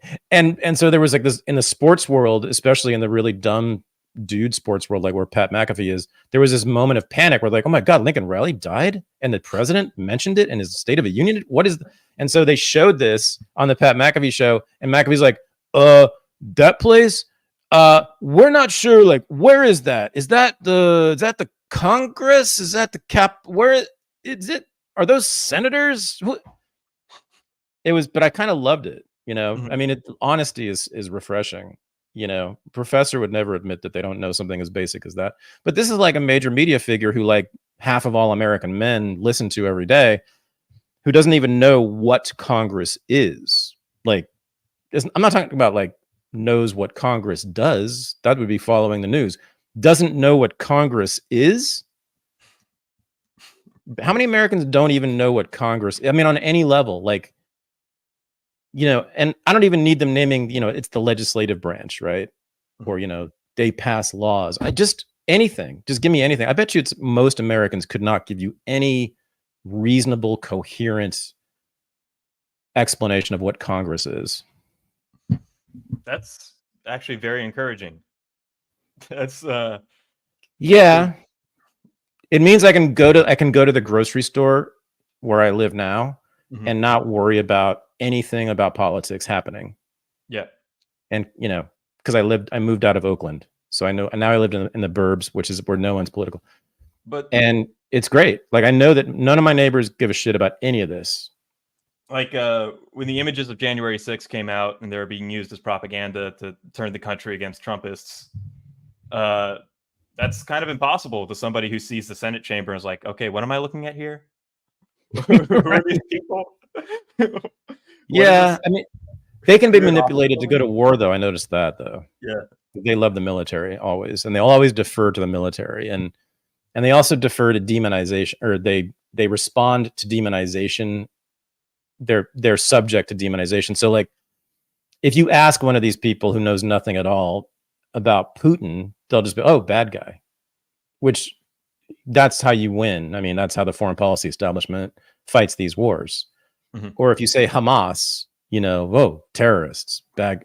so there was like this in the sports world, especially in the really dumb dude sports world, like where Pat McAfee is, there was this moment of panic where like, oh my God, Lincoln Riley died and the president mentioned it in his State of a Union. What is and so they showed this on the Pat McAfee show, and McAfee's like, that place, we're not sure, like, where is that? Is that the Congress? Is that the where is it? Are those senators? It was, but I kind of loved it, Mm-hmm. I mean, honesty is refreshing. Professor would never admit that they don't know something as basic as that. But this is like a major media figure who like half of all American men listen to every day, who doesn't even know what Congress is. Like, I'm not talking about like knows what Congress does. That would be following the news. Doesn't know what Congress is. How many Americans don't even know what Congress? I mean, on any level, like, and I don't even need them naming, it's the legislative branch, right? Or, they pass laws. Anything, just give me anything. I bet you most Americans could not give you any reasonable, coherent explanation of what Congress is. That's actually very encouraging. That's yeah. It means I can go to the grocery store where I live now and not worry about anything about politics happening. Yeah. And, because I moved out of Oakland. So I know, and now I lived in the burbs, which is where no one's political. And it's great. Like, I know that none of my neighbors give a shit about any of this. Like when the images of January 6th came out and they were being used as propaganda to turn the country against Trumpists, that's kind of impossible to somebody who sees the Senate chamber and is like, okay, what am I looking at here? Who are these people? Yeah, I mean, they can be manipulated to go to war, though. I noticed that, though. Yeah. They love the military always, and they'll always defer to the military. And And they also defer to demonization, or they respond to demonization. They're subject to demonization. So like, if you ask one of these people who knows nothing at all about Putin, they'll just be, oh, bad guy, which that's how you win. I mean, that's how the foreign policy establishment fights these wars. Or if you say Hamas, whoa, terrorists, bad,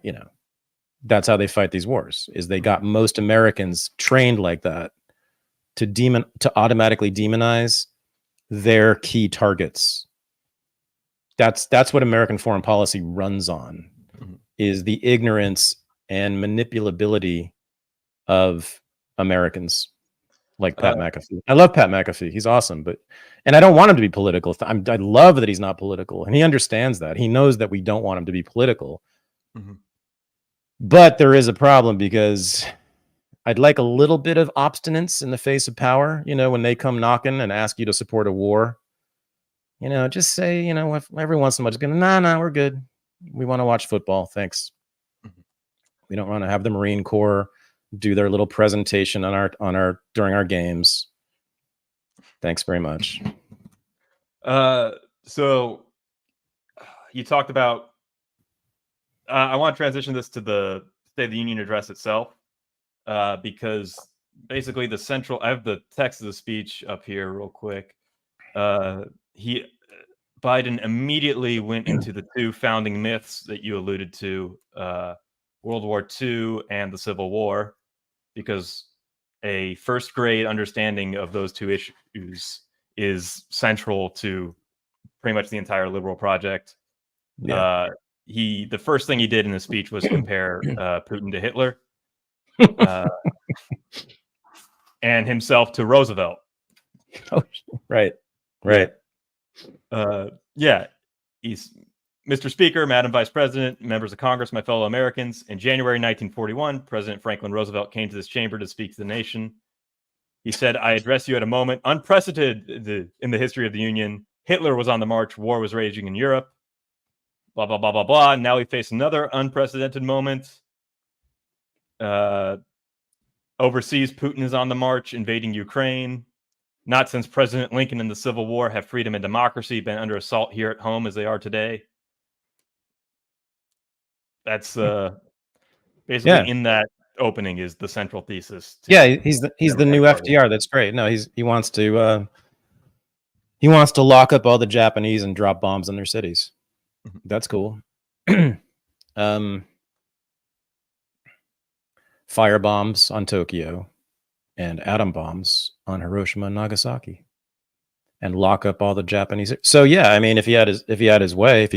that's how they fight these wars, is they got most Americans trained like that to automatically demonize their key targets. That's what American foreign policy runs on, is the ignorance and manipulability of Americans, like Pat McAfee. I love Pat McAfee. He's awesome, and I don't want him to be political. I love that he's not political, and he understands that. He knows that we don't want him to be political. But there is a problem, because I'd like a little bit of obstinance in the face of power. When they come knocking and ask you to support a war, just say, every once in a while, just go, nah, we're good. We want to watch football. Thanks. We don't want to have the Marine Corps do their little presentation during our games. Thanks very much. So you talked about, I want to transition this to the State of the Union address itself, because basically I have the text of the speech up here real quick. Biden immediately went into the two founding myths that you alluded to, World War II and the Civil War, because a first grade understanding of those two issues is central to pretty much the entire liberal project. Yeah. The first thing he did in the speech was compare Putin to Hitler, and himself to Roosevelt. Oh, right. He's Mr. Speaker, Madam Vice President, members of Congress, my fellow Americans. In January 1941, President Franklin Roosevelt came to this chamber to speak to the nation. He said, I address you at a moment unprecedented in the history of the Union. Hitler was on the march. War was raging in Europe. Blah, blah, blah, blah, blah. Now we face another unprecedented moment. Overseas, Putin is on the march, invading Ukraine. Not since President Lincoln in the Civil War have freedom and democracy been under assault here at home as they are today. That's basically in that opening is the central thesis. He's the new FDR. That's great. No, he wants to lock up all the Japanese and drop bombs in their cities. That's cool. Fire bombs on Tokyo and atom bombs on Hiroshima and Nagasaki, and lock up all the Japanese. So yeah, I mean, if he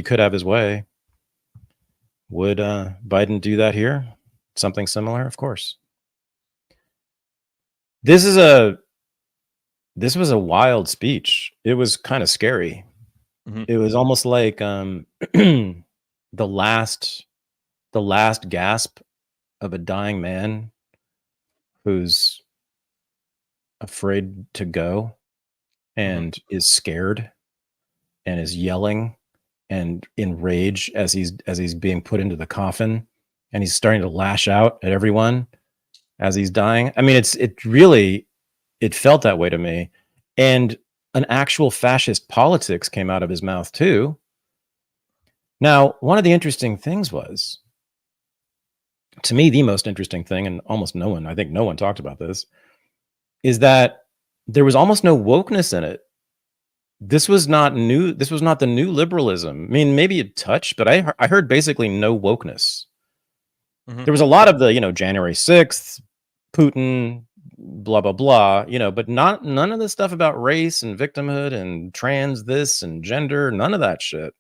could have his way, would Biden do that here? Something similar, of course. This was a wild speech. It was kind of scary. It was almost like the last gasp of a dying man who's afraid to go and is scared and is yelling and in rage as he's being put into the coffin, and he's starting to lash out at everyone as he's dying. I mean, it felt that way to me. And an actual fascist politics came out of his mouth too. Now, one of the interesting things was, to me, the most interesting thing, and I think no one talked about this, is that there was almost no wokeness in it. This was not new. This was not the new liberalism. I mean, maybe a touch, but I heard basically no wokeness. There was a lot of the, January 6th, Putin, blah, blah, blah, but none of the stuff about race and victimhood and trans this and gender. None of that shit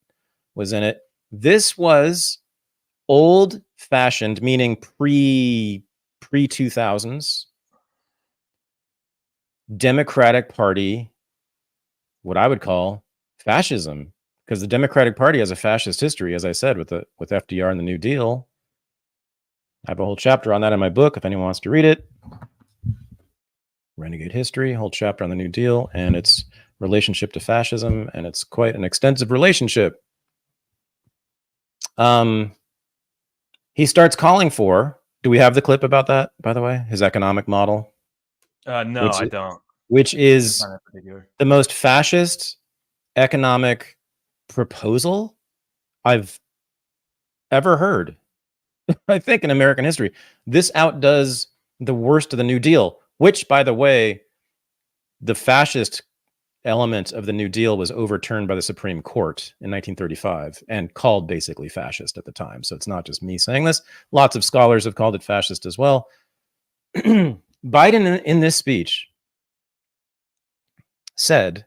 was in it. This was old fashioned, meaning pre 2000s Democratic Party, what I would call fascism, because the Democratic Party has a fascist history, as I said, with FDR and the New Deal. I have a whole chapter on that in my book if anyone wants to read it. Renegade History, whole chapter on the New Deal and its relationship to fascism, and it's quite an extensive relationship. He starts calling for, do we have the clip about that, by the way? His economic model? No, I don't. which is Not in particular. the most fascist economic proposal I've ever heard. I think in American history, this outdoes the worst of the New Deal, which, by the way, the fascist element of the New Deal was overturned by the Supreme Court in 1935 and called basically fascist at the time. So it's not just me saying this. Lots of scholars have called it fascist as well. Biden, in this speech, said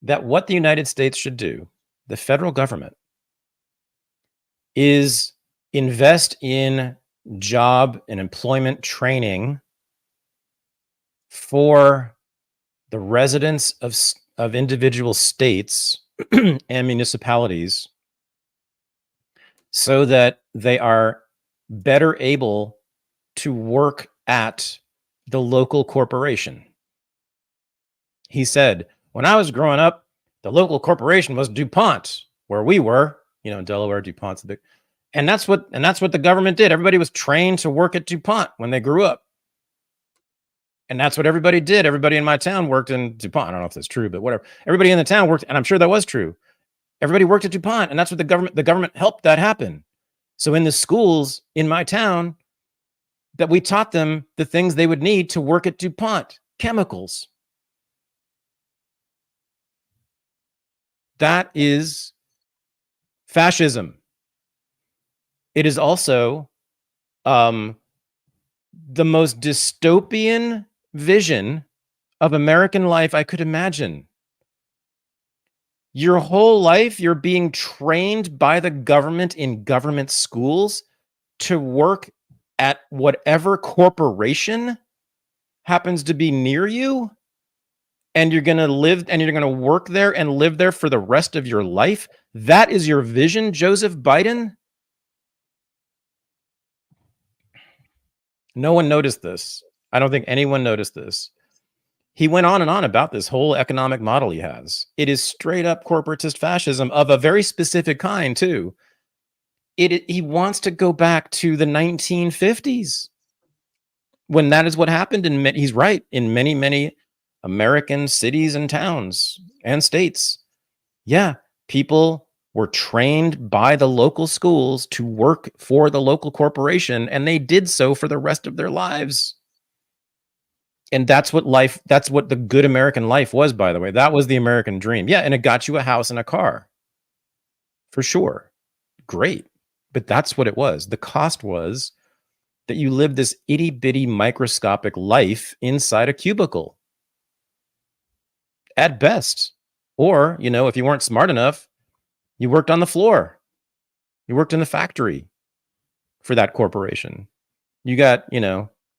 that what the United States should do, the federal government, is invest in job and employment training for the residents of individual states and municipalities so that they are better able to work at the local corporation. He said, when I was growing up, the local corporation was DuPont, where we were, in Delaware, DuPont's the big, and that's what the government did. Everybody was trained to work at DuPont when they grew up. And that's what everybody did. Everybody in my town worked in DuPont. I don't know if that's true, but whatever. Everybody in the town worked, and I'm sure that was true. Everybody worked at DuPont, and that's what the government helped that happen. So in the schools in my town, that we taught them the things they would need to work at DuPont, chemicals. That is fascism. It is also the most dystopian vision of American life I could imagine. Your whole life, you're being trained by the government in government schools to work at whatever corporation happens to be near you. And you're going to live and you're going to work there and live there for the rest of your life. That is your vision, Joseph Biden? No one noticed this. I don't think anyone noticed this. He went on and on about this whole economic model he has. It is straight up corporatist fascism of a very specific kind, too. He wants to go back to the 1950s when that is what happened. And he's right, in many, many American cities and towns and states. Yeah, people were trained by the local schools to work for the local corporation, and they did so for the rest of their lives. And that's what the good American life was, by the way. That was the American dream. Yeah, and it got you a house and a car. For sure. Great. But that's what it was. The cost was that you lived this itty-bitty microscopic life inside a cubicle. At best. Or, if you weren't smart enough, you worked on the floor. You worked in the factory for that corporation. You got,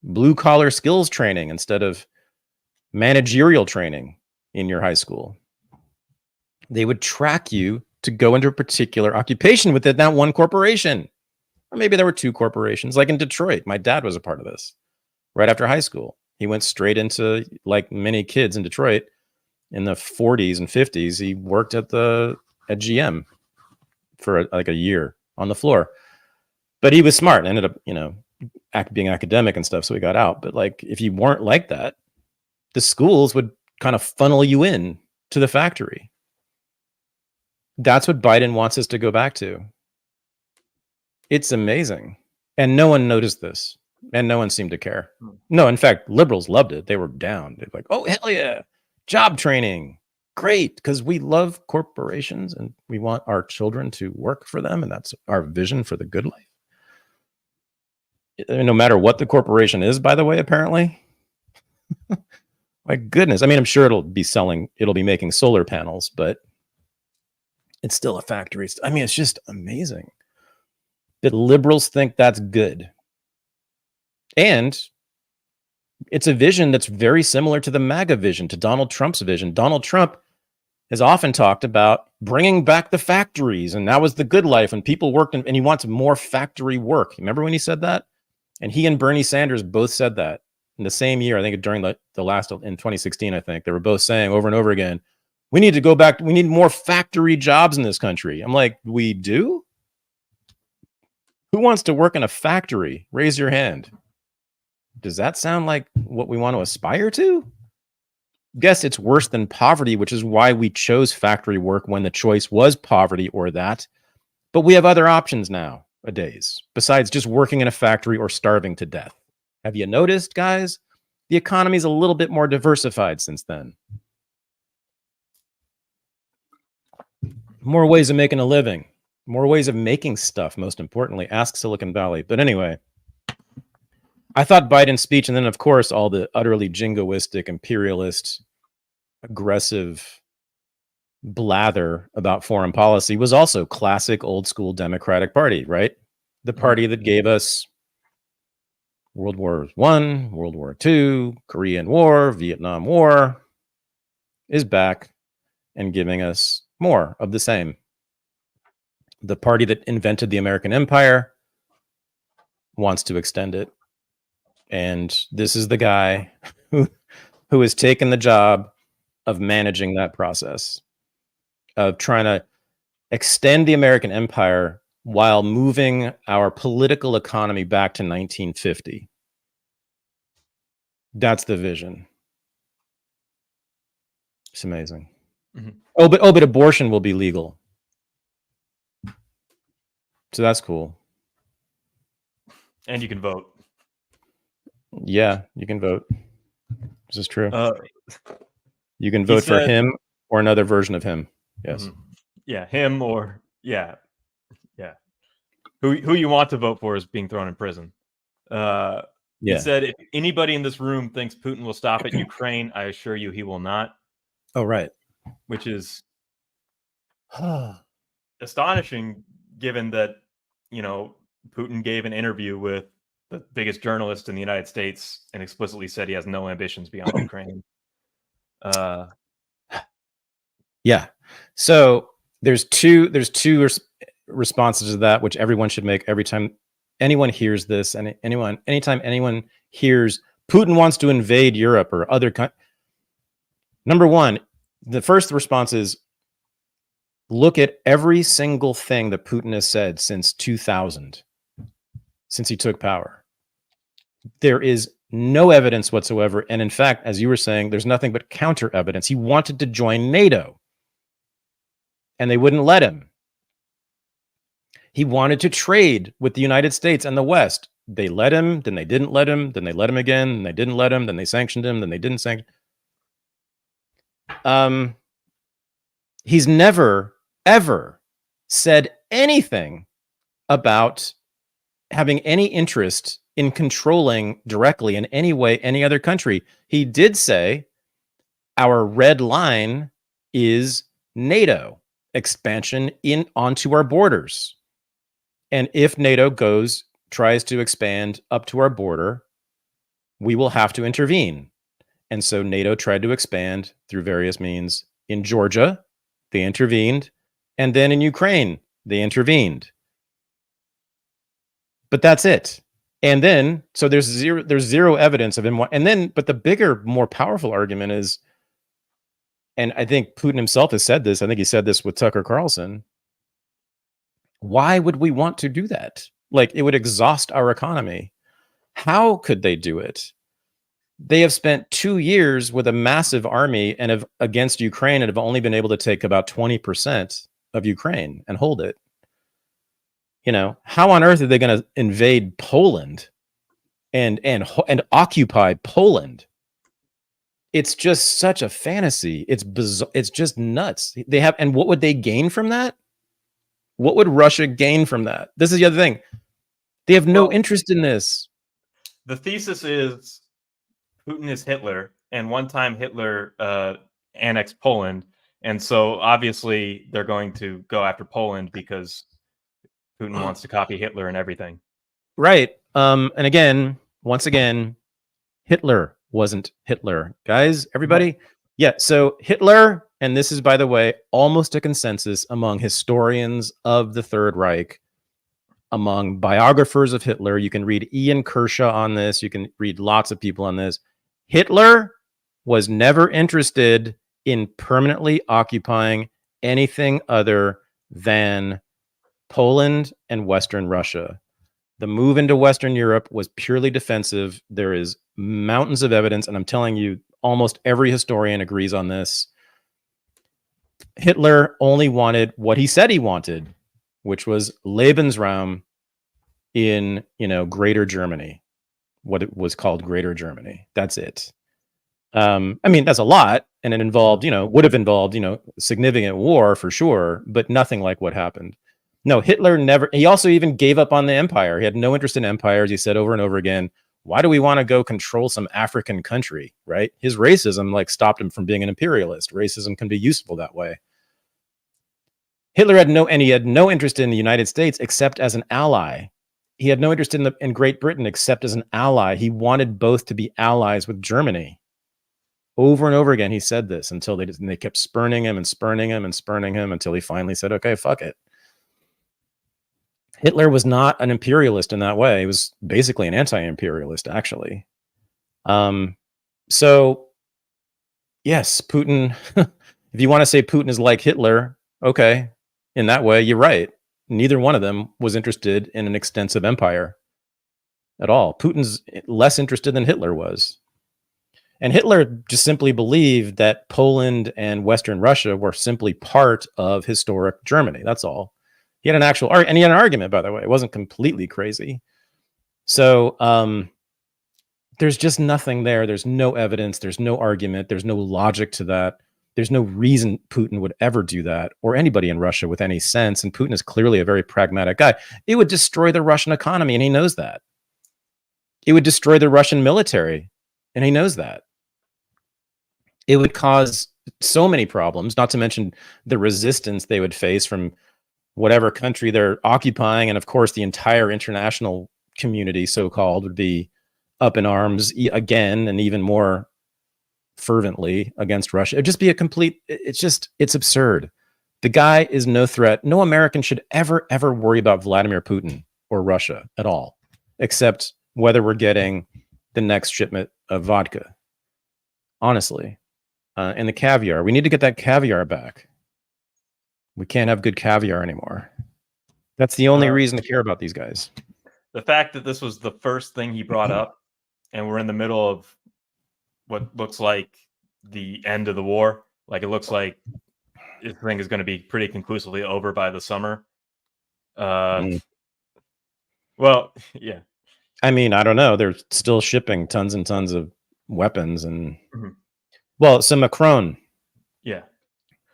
blue-collar skills training instead of managerial training in your high school. They would track you to go into a particular occupation within that one corporation. Or maybe there were two corporations, like in Detroit. My dad was a part of this. Right after high school, he went straight into, like many kids in Detroit, in the 40s and 50s, he worked at GM for like a year on the floor. But he was smart, ended up, being academic and stuff, so he got out. But like, if you weren't like that, the schools would kind of funnel you in to the factory. That's what Biden wants us to go back to. It's amazing. And no one noticed this. And no one seemed to care. No, in fact, liberals loved it. They were down. They're like, oh, hell yeah. Job training. Great. Because we love corporations and we want our children to work for them. And that's our vision for the good life. No matter what the corporation is, by the way, apparently. My goodness. I mean, I'm sure it'll be making solar panels, but it's still a factory. I mean, it's just amazing that liberals think that's good. And it's a vision that's very similar to the MAGA vision, to Donald Trump's vision. Donald Trump has often talked about bringing back the factories, and that was the good life, and people worked, and he wants more factory work. Remember when he said that? And he and Bernie Sanders both said that in the same year. I think during the last, in 2016, I think they were both saying over and over again, we need to go back. We need more factory jobs in this country. I'm like, we do? Who wants to work in a factory? Raise your hand. Does that sound like what we want to aspire to? guess it's worse than poverty, which is why we chose factory work when the choice was poverty or that. But we have other options nowadays, besides just working in a factory or starving to death. Have you noticed, guys? The economy is a little bit more diversified since then. More ways of making a living, more ways of making stuff, most importantly. Ask Silicon Valley. But anyway, I thought Biden's speech, and then, of course, all the utterly jingoistic, imperialist, aggressive blather about foreign policy was also classic old school Democratic Party, right? The party that gave us World War I, World War II, Korean War, Vietnam War, is back and giving us more of the same. The party that invented the American Empire wants to extend it. And this is the guy who has taken the job of managing that process, of trying to extend the American Empire while moving our political economy back to 1950. That's the vision. It's amazing. Mm-hmm. Oh, but abortion will be legal. So that's cool. And you can vote. Yeah, you can vote. This is true. You can vote for him or another version of him. Yes. Mm-hmm. Yeah, him or yeah. Who you want to vote for is being thrown in prison. He said, if anybody in this room thinks Putin will stop at Ukraine, I assure you he will not. Oh, right. Which is astonishing, given that, Putin gave an interview with the biggest journalist in the United States and explicitly said he has no ambitions beyond Ukraine. Yeah. So there's two responses to that, which everyone should make every time anyone hears this, and anytime anyone hears Putin wants to invade Europe or other countries. Number one, the first response is look at every single thing that Putin has said since 2000, since he took power. There is no evidence whatsoever. And in fact, as you were saying, there's nothing but counter evidence. He wanted to join NATO, and they wouldn't let him. He wanted to trade with the United States and the West. They let him, then they didn't let him, then they let him again, and they didn't let him, then they sanctioned him, then they didn't sanction. He's never, ever said anything about having any interest in controlling directly in any way any other country. He did say our red line is NATO expansion onto our borders. And if NATO tries to expand up to our border, we will have to intervene. And so NATO tried to expand through various means. In Georgia, they intervened. And then in Ukraine, they intervened. But that's it. And then, so there's zero evidence of him. And then, but the bigger, more powerful argument is, and I think Putin himself has said this, I think he said this with Tucker Carlson, why would we want to do that? Like, it would exhaust our economy. How could they do it? They have spent 2 years with a massive army and against Ukraine and have only been able to take about 20% of Ukraine and hold it. How on earth are they going to invade Poland and occupy Poland? It's just such a fantasy. It's bizarre. It's just nuts. And what would they gain from that? What would Russia gain from that? This is the other thing. They have no interest in this. The thesis is Putin is Hitler, and one time Hitler annexed Poland, and so obviously they're going to go after Poland because Putin wants to copy Hitler and everything. Right. And again, once again, Hitler wasn't Hitler. Guys, everybody? Right. Yeah, so Hitler, and this is, by the way, almost a consensus among historians of the Third Reich, among biographers of Hitler. You can read Ian Kershaw on this. You can read lots of people on this. Hitler was never interested in permanently occupying anything other than Poland and Western Russia. The move into Western Europe was purely defensive. There is mountains of evidence, and I'm telling you, almost every historian agrees on this. Hitler only wanted what he said he wanted, which was Lebensraum in, Greater Germany, what it was called Greater Germany. That's it. I mean, that's a lot, and it involved, would have involved, significant war for sure, but nothing like what happened. No, Hitler never, he also even gave up on the empire. He had no interest in empires. He said over and over again, why do we want to go control some African country, right? His racism stopped him from being an imperialist. Racism can be useful that way. Hitler had no interest in the United States except as an ally. He had no interest in Great Britain except as an ally. He wanted both to be allies with Germany. Over and over again, he said this until they kept spurning him and spurning him and spurning him until he finally said, okay, fuck it. Hitler was not an imperialist in that way. He was basically an anti-imperialist, actually. So, yes, Putin, if you want to say Putin is like Hitler, okay, in that way, you're right. Neither one of them was interested in an extensive empire at all. Putin's less interested than Hitler was. And Hitler just simply believed that Poland and Western Russia were simply part of historic Germany. That's all. He had an actual, and he had an argument, by the way. It wasn't completely crazy. So there's just nothing there. There's no evidence. There's no argument. There's no logic to that. There's no reason Putin would ever do that, or anybody in Russia with any sense. And Putin is clearly a very pragmatic guy. It would destroy the Russian economy, and he knows that. It would destroy the Russian military, and he knows that. It would cause so many problems, not to mention the resistance they would face from whatever country they're occupying. And of course, the entire international community, so-called, would be up in arms again, and even more fervently against Russia. It'd just be it's absurd. The guy is no threat. No American should ever worry about Vladimir Putin or Russia at all, except whether we're getting the next shipment of vodka. Honestly. And the caviar. We need to get that caviar back. We can't have good caviar anymore. That's the only reason to care about these guys. The fact that this was the first thing he brought up, and we're in the middle of what looks like the end of the war. Like, it looks like this thing is going to be pretty conclusively over by the summer. Well, yeah. I mean, I don't know. They're still shipping tons and tons of weapons, and well, so Macron. Yeah.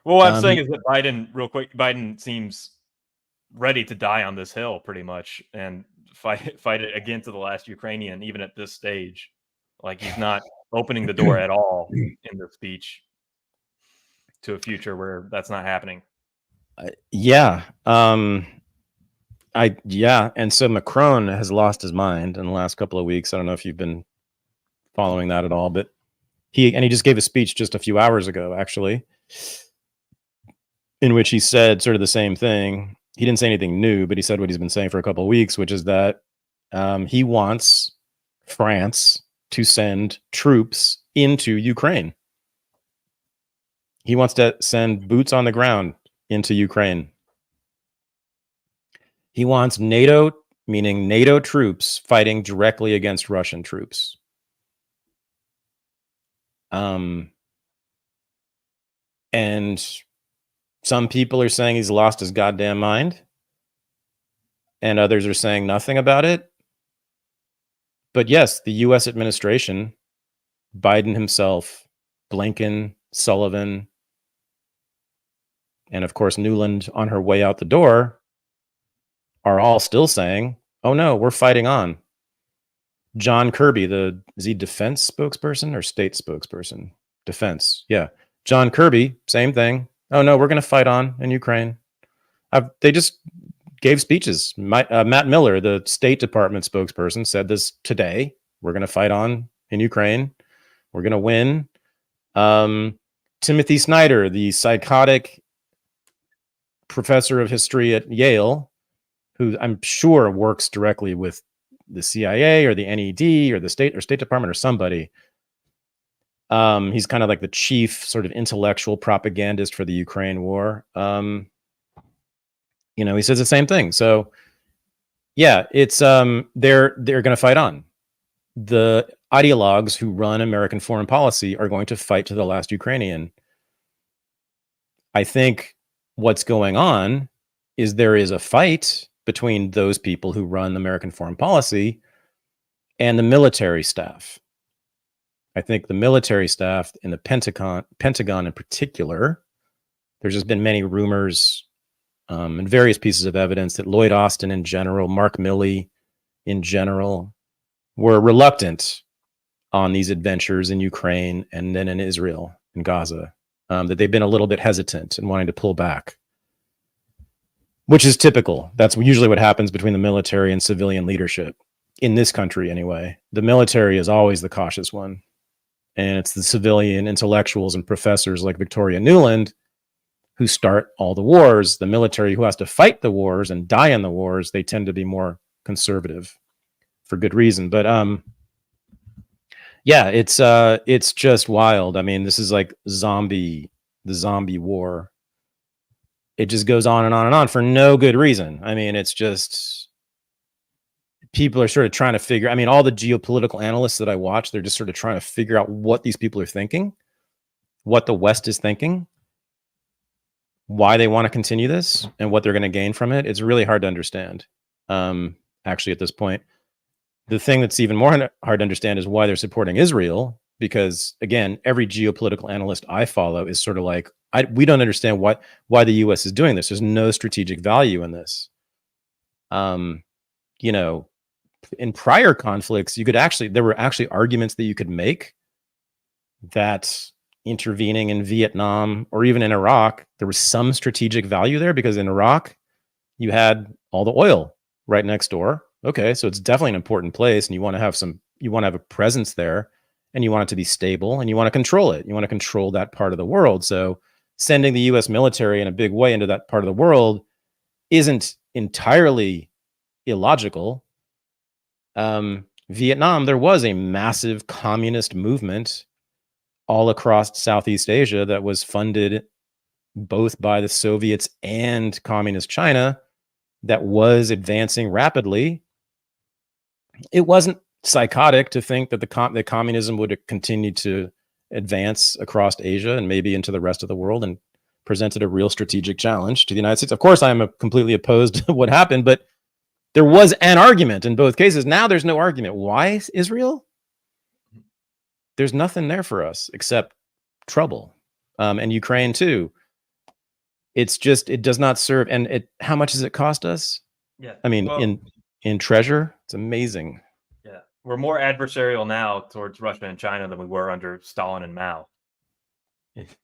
Well, what I'm saying is that Biden seems ready to die on this hill pretty much, and fight it again to the last Ukrainian, even at this stage. Like, he's not opening the door at all in the speech to a future where that's not happening. Yeah. And so Macron has lost his mind in the last couple of weeks. I don't know if you've been following that at all, but he just gave a speech just a few hours ago, actually, in which he said sort of the same thing. He didn't say anything new, but he said what he's been saying for a couple of weeks, which is that he wants France to send troops into Ukraine. He wants to send boots on the ground into Ukraine. He wants NATO, meaning NATO troops, fighting directly against Russian troops. And some people are saying he's lost his goddamn mind, and others are saying nothing about it. But yes, the U.S. administration, Biden himself, Blinken, Sullivan, and of course Nuland on her way out the door, are all still saying, oh no, we're fighting on. John Kirby, is he defense spokesperson or state spokesperson? Defense, yeah. John Kirby, same thing. Oh no, we're going to fight on in Ukraine. They just gave speeches. Matt Miller, the State Department spokesperson, said this today. We're going to fight on in Ukraine. We're going to win. Timothy Snyder, the psychotic professor of history at Yale, who I'm sure works directly with the CIA or the NED or the State Department or somebody. He's kind of like the chief sort of intellectual propagandist for the Ukraine war. He says the same thing. So yeah, it's they're going to fight on. ideologues who run American foreign policy are going to fight to the last Ukrainian. I think what's going on is there is a fight between those people who run American foreign policy and the military staff. I think the military staff in the Pentagon in particular, there's just been many rumors and various pieces of evidence that Lloyd Austin in general, Mark Milley in general, were reluctant on these adventures in Ukraine and then in Israel and Gaza, that they've been a little bit hesitant and wanting to pull back, which is typical. That's usually what happens between the military and civilian leadership in this country anyway. The military is always the cautious one. And it's the civilian intellectuals and professors like Victoria Nuland who start all the wars. The military who has to fight the wars and die in the wars, they tend to be more conservative for good reason. But yeah, it's just wild. I mean, this is like the zombie war. It just goes on and on and on for no good reason. I mean, it's just people are sort of trying to figure, I mean, all the geopolitical analysts that I watch, they're just sort of trying to figure out what these people are thinking, what the West is thinking, why they want to continue this, and what they're going to gain from it. It's really hard to understand, actually, at this point. The thing that's even more hard to understand is why they're supporting Israel, because, again, every geopolitical analyst I follow is sort of like, we don't understand why the U.S. is doing this. There's no strategic value in this. You know, in prior conflicts, there were actually arguments that you could make that intervening in Vietnam or even in Iraq, there was some strategic value there, because in Iraq, you had all the oil right next door. Okay, so it's definitely an important place, and you want to have a presence there, and you want it to be stable, and you want to control it. You want to control that part of the world. So sending the U.S. military in a big way into that part of the world isn't entirely illogical. Vietnam, there was a massive communist movement all across Southeast Asia that was funded both by the Soviets and communist China that was advancing rapidly. It wasn't psychotic to think that that communism would continue to advance across Asia and maybe into the rest of the world, and presented a real strategic challenge to the United States. Of course, I am completely opposed to what happened, but there was an argument in both cases. Now there's no argument. Why Israel? There's nothing there for us except trouble, and Ukraine too. It's just, it does not serve. And how much does it cost us? Yeah, I mean, well, in treasure, it's amazing. yeah, we're more adversarial now towards Russia and China than we were under Stalin and Mao.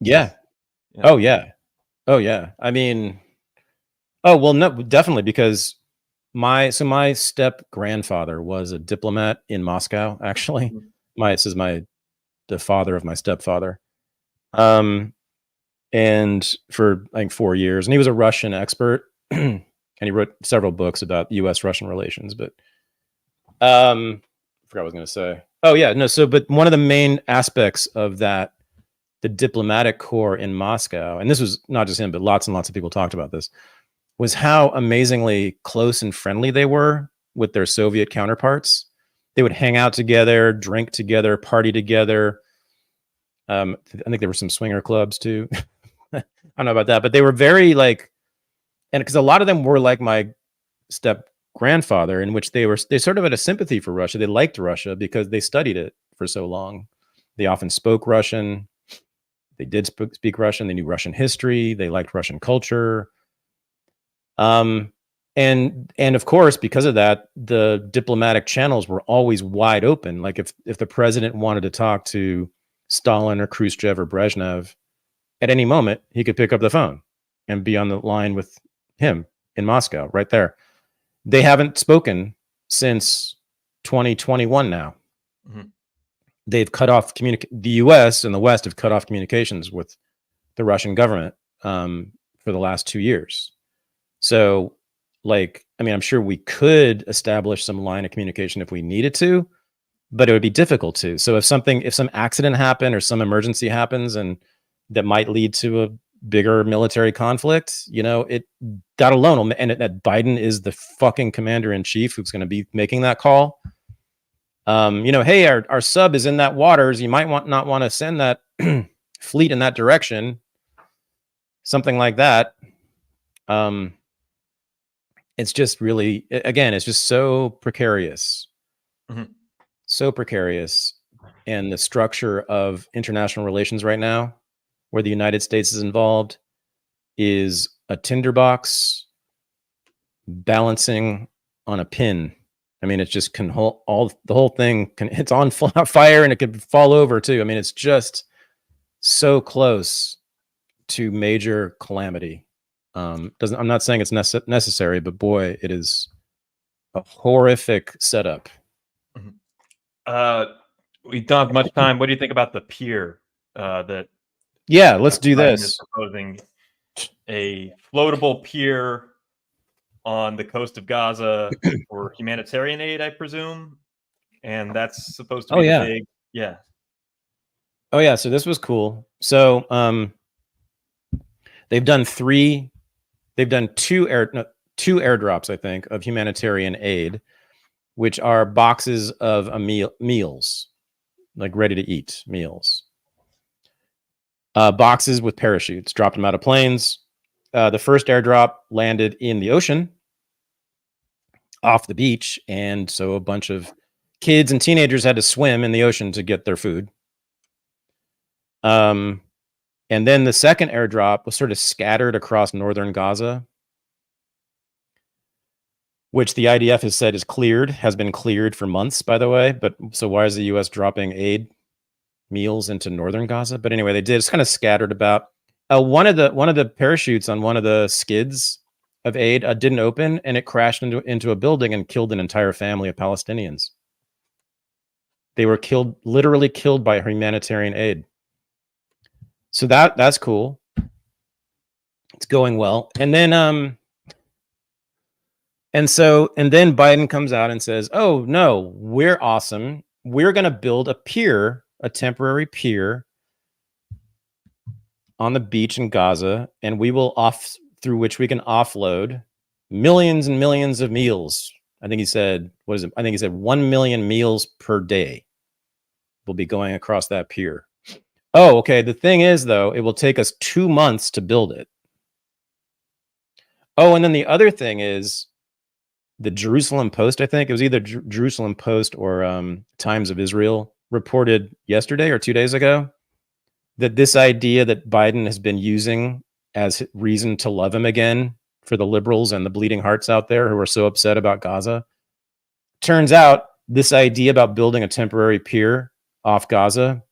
Yeah. Oh yeah. Oh yeah. I mean, oh well, no, definitely, because my step grandfather was a diplomat in Moscow. Actually, the father of my stepfather, and for like 4 years, and he was a Russian expert, and he wrote several books about U.S.-Russian relations. But I forgot what I was going to say. Oh yeah, no. So, but one of the main aspects of that, the diplomatic corps in Moscow, and this was not just him, but lots and lots of people talked about this, was how amazingly close and friendly they were with their Soviet counterparts. They would hang out together, drink together, party together. I think there were some swinger clubs too. I don't know about that, but they were very like, and because a lot of them were like my step grandfather, in which they sort of had a sympathy for Russia. They liked Russia because they studied it for so long. They often spoke Russian. They did speak Russian. They knew Russian history. They liked Russian culture. And of course, because of that, the diplomatic channels were always wide open. Like if the president wanted to talk to Stalin or Khrushchev or Brezhnev, at any moment, he could pick up the phone and be on the line with him in Moscow, right there. They haven't spoken since 2021 now. Mm-hmm. They've cut off the U.S. and the West have cut off communications with the Russian government for the last 2 years. So, like, I mean, I'm sure we could establish some line of communication if we needed to, but it would be difficult to. So if some accident happened or some emergency happens and that might lead to a bigger military conflict, you know, that alone, that Biden is the fucking commander in chief who's going to be making that call. Hey, our sub is in that waters. You might not want to send that fleet in that direction. Something like that. It's just really, again, it's just so precarious. Mhm. So precarious. And the structure of international relations right now, where the United States is involved, is a tinderbox balancing on a pin. I mean, it just can hold the whole thing it's on fire and it could fall over too. I mean, it's just so close to major calamity. I'm not saying it's necessary, but boy, it is a horrific setup. We don't have much time. What do you think about the pier that? Yeah, let's do Biden this. is proposing a floatable pier on the coast of Gaza for humanitarian aid, I presume, and that's supposed to be the big, yeah. Oh yeah, so this was cool. So they've done two airdrops, I think, of humanitarian aid, which are boxes of meals, like ready to eat meals. Boxes with parachutes, dropped them out of planes. The first airdrop landed in the ocean off the beach, and so a bunch of kids and teenagers had to swim in the ocean to get their food. And then the second airdrop was sort of scattered across northern Gaza, which the IDF has said has been cleared for months, by the way. But so why is the U.S. dropping aid meals into northern Gaza? But anyway, they did. It's kind of scattered about. One of the parachutes on one of the skids of aid didn't open, and it crashed into a building and killed an entire family of Palestinians. They were literally killed by humanitarian aid. So that's cool. It's going well. And then and then Biden comes out and says, "Oh no, we're awesome. We're going to build a pier, a temporary pier on the beach in Gaza, and we will through which we can offload millions and millions of meals." I think he said, what is it? I think he said 1 million meals per day will be going across that pier. Oh, okay. The thing is, though, it will take us 2 months to build it. Oh, and then the other thing is the Jerusalem Post, I think it was either Jerusalem Post or Times of Israel, reported yesterday or 2 days ago that this idea that Biden has been using as reason to love him again for the liberals and the bleeding hearts out there who are so upset about Gaza. Turns out this idea about building a temporary pier off Gaza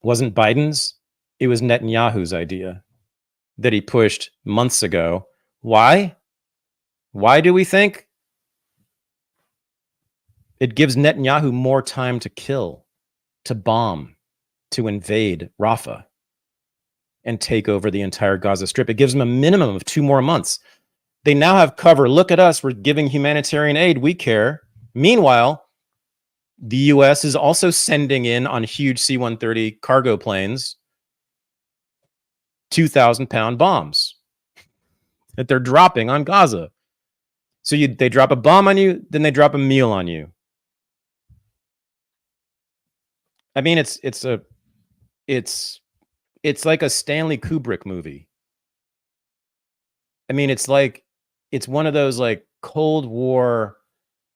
wasn't Biden's. It was Netanyahu's idea that he pushed months ago. Why? Why do we think? It gives Netanyahu more time to kill, to bomb, to invade Rafah and take over the entire Gaza Strip. It gives them a minimum of 2 more months. They now have cover. Look at us. We're giving humanitarian aid. We care. Meanwhile, the U.S. is also sending in on huge C-130 cargo planes 2,000-pound bombs that they're dropping on Gaza. So they drop a bomb on you, then they drop a meal on you. I mean, it's like a Stanley Kubrick movie. I mean, it's one of those like Cold War,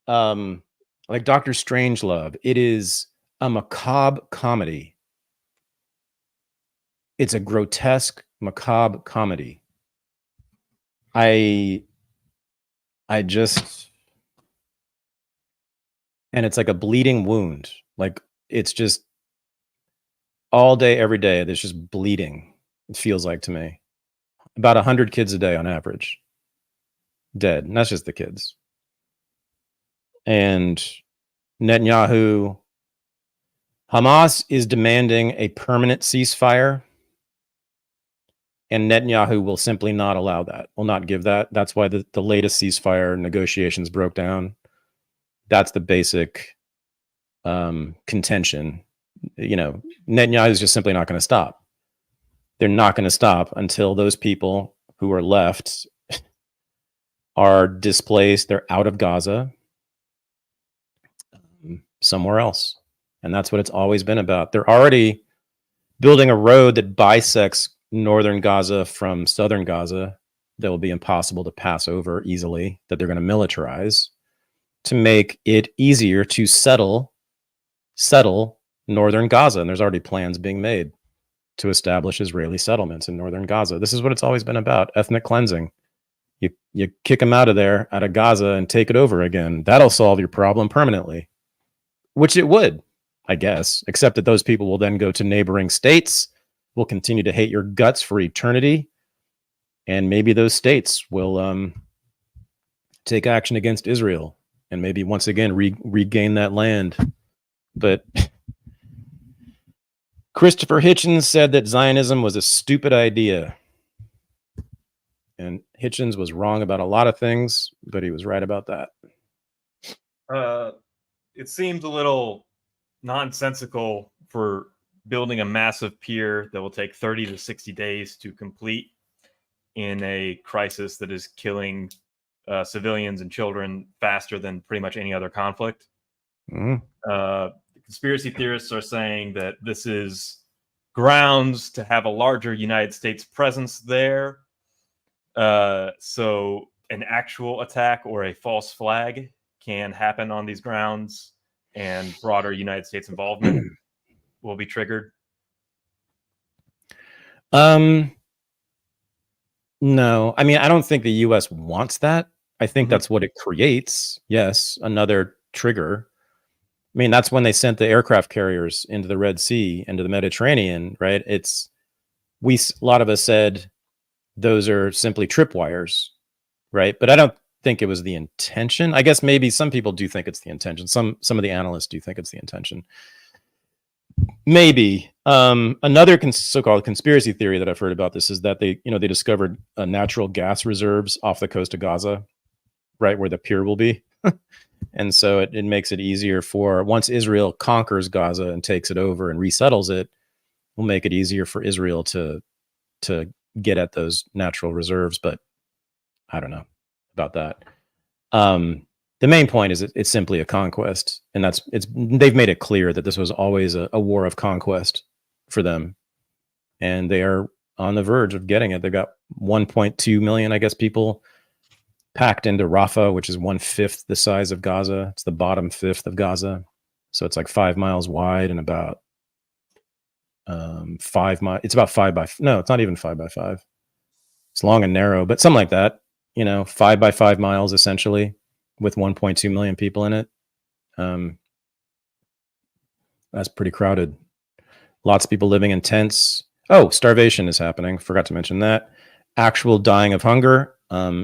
like Dr. Strangelove. It is a macabre comedy. It's a grotesque, macabre comedy. I just, and it's like a bleeding wound. Like it's just all day, every day. There's just bleeding. It feels like to me. About 100 kids a day on average dead. And that's just the kids. And Netanyahu, Hamas is demanding a permanent ceasefire. And Netanyahu will simply not allow that, will not give that. That's why the latest ceasefire negotiations broke down. That's the basic contention. You know, Netanyahu is just simply not going to stop. They're not going to stop until those people who are left are displaced. They're out of Gaza. somewhere else. And that's what it's always been about. They're already building a road that bisects northern Gaza from southern Gaza that will be impossible to pass over easily, that they're going to militarize to make it easier to settle northern Gaza. And there's already plans being made to establish Israeli settlements in northern Gaza. This is what it's always been about, ethnic cleansing. You kick them out of Gaza, and take it over again. That'll solve your problem permanently, which it would, I guess, except that those people will then go to neighboring states, will continue to hate your guts for eternity, and maybe those states will take action against Israel and maybe once again regain that land. But Christopher Hitchens said that Zionism was a stupid idea. And Hitchens was wrong about a lot of things, but he was right about that. It seems a little nonsensical for building a massive pier that will take 30 to 60 days to complete in a crisis that is killing civilians and children faster than pretty much any other conflict. The conspiracy theorists are saying that this is grounds to have a larger United States presence there. So an actual attack or a false flag can happen on these grounds, and broader United States involvement will be triggered. No, I mean, I don't think the U.S. wants that. I think that's what it creates. Yes, another trigger. I mean, that's when they sent the aircraft carriers into the Red Sea, into the Mediterranean, right? A lot of us said those are simply tripwires, right? But I don't think it was the intention. I guess maybe some people do think it's the intention. Some of the analysts do think it's the intention. Maybe. Another so-called conspiracy theory that I've heard about this is that they discovered natural gas reserves off the coast of Gaza, right where the pier will be. And so it makes it easier for, once Israel conquers Gaza and takes it over and resettles it, will make it easier for Israel to get at those natural reserves. But I don't know about that. The main point is it's simply a conquest, and they've made it clear that this was always a war of conquest for them, and they are on the verge of getting it. They've got 1.2 million, I guess, people packed into Rafah, which is 1/5 the size of Gaza. It's the bottom fifth of Gaza, so it's like 5 miles wide and about 5 miles. It's about 5 by. No, it's not even 5 by 5. It's long and narrow, but something like that. 5 by 5 miles essentially, with 1.2 million people in it. That's pretty crowded. Lots of people living in tents. Oh, starvation is happening. Forgot to mention that. Actual dying of hunger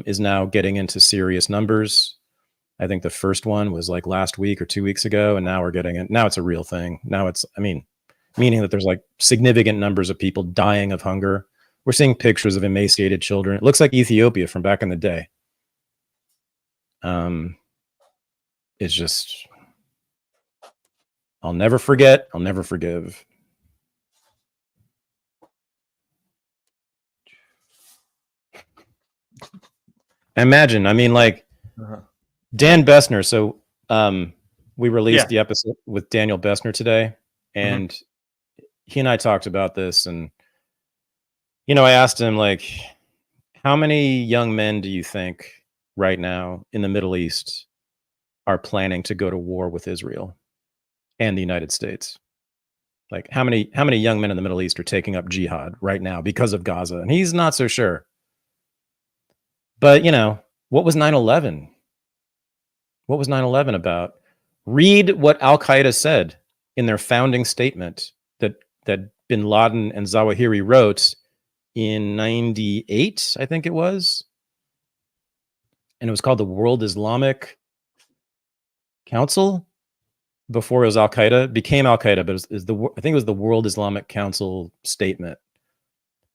is now getting into serious numbers. I think the first one was like last week or 2 weeks ago, and now we're getting it. Now it's a real thing. Now it's, meaning that there's like significant numbers of people dying of hunger. We're seeing pictures of emaciated children. It looks like Ethiopia from back in the day. It's just, I'll never forget. I'll never forgive. Imagine, Dan Bessner. So we released the episode with Daniel Bessner today, and he and I talked about this, and I asked him, how many young men do you think right now in the Middle East are planning to go to war with Israel and the United States? Like how many young men in the Middle East are taking up jihad right now because of Gaza? And he's not so sure. But, what was 9/11? What was 9/11 about? Read what Al-Qaeda said in their founding statement that bin Laden and Zawahiri wrote in 98, I think it was. And it was called the World Islamic Council. Before it was Al-Qaeda, became Al-Qaeda, but I think it was the World Islamic Council statement.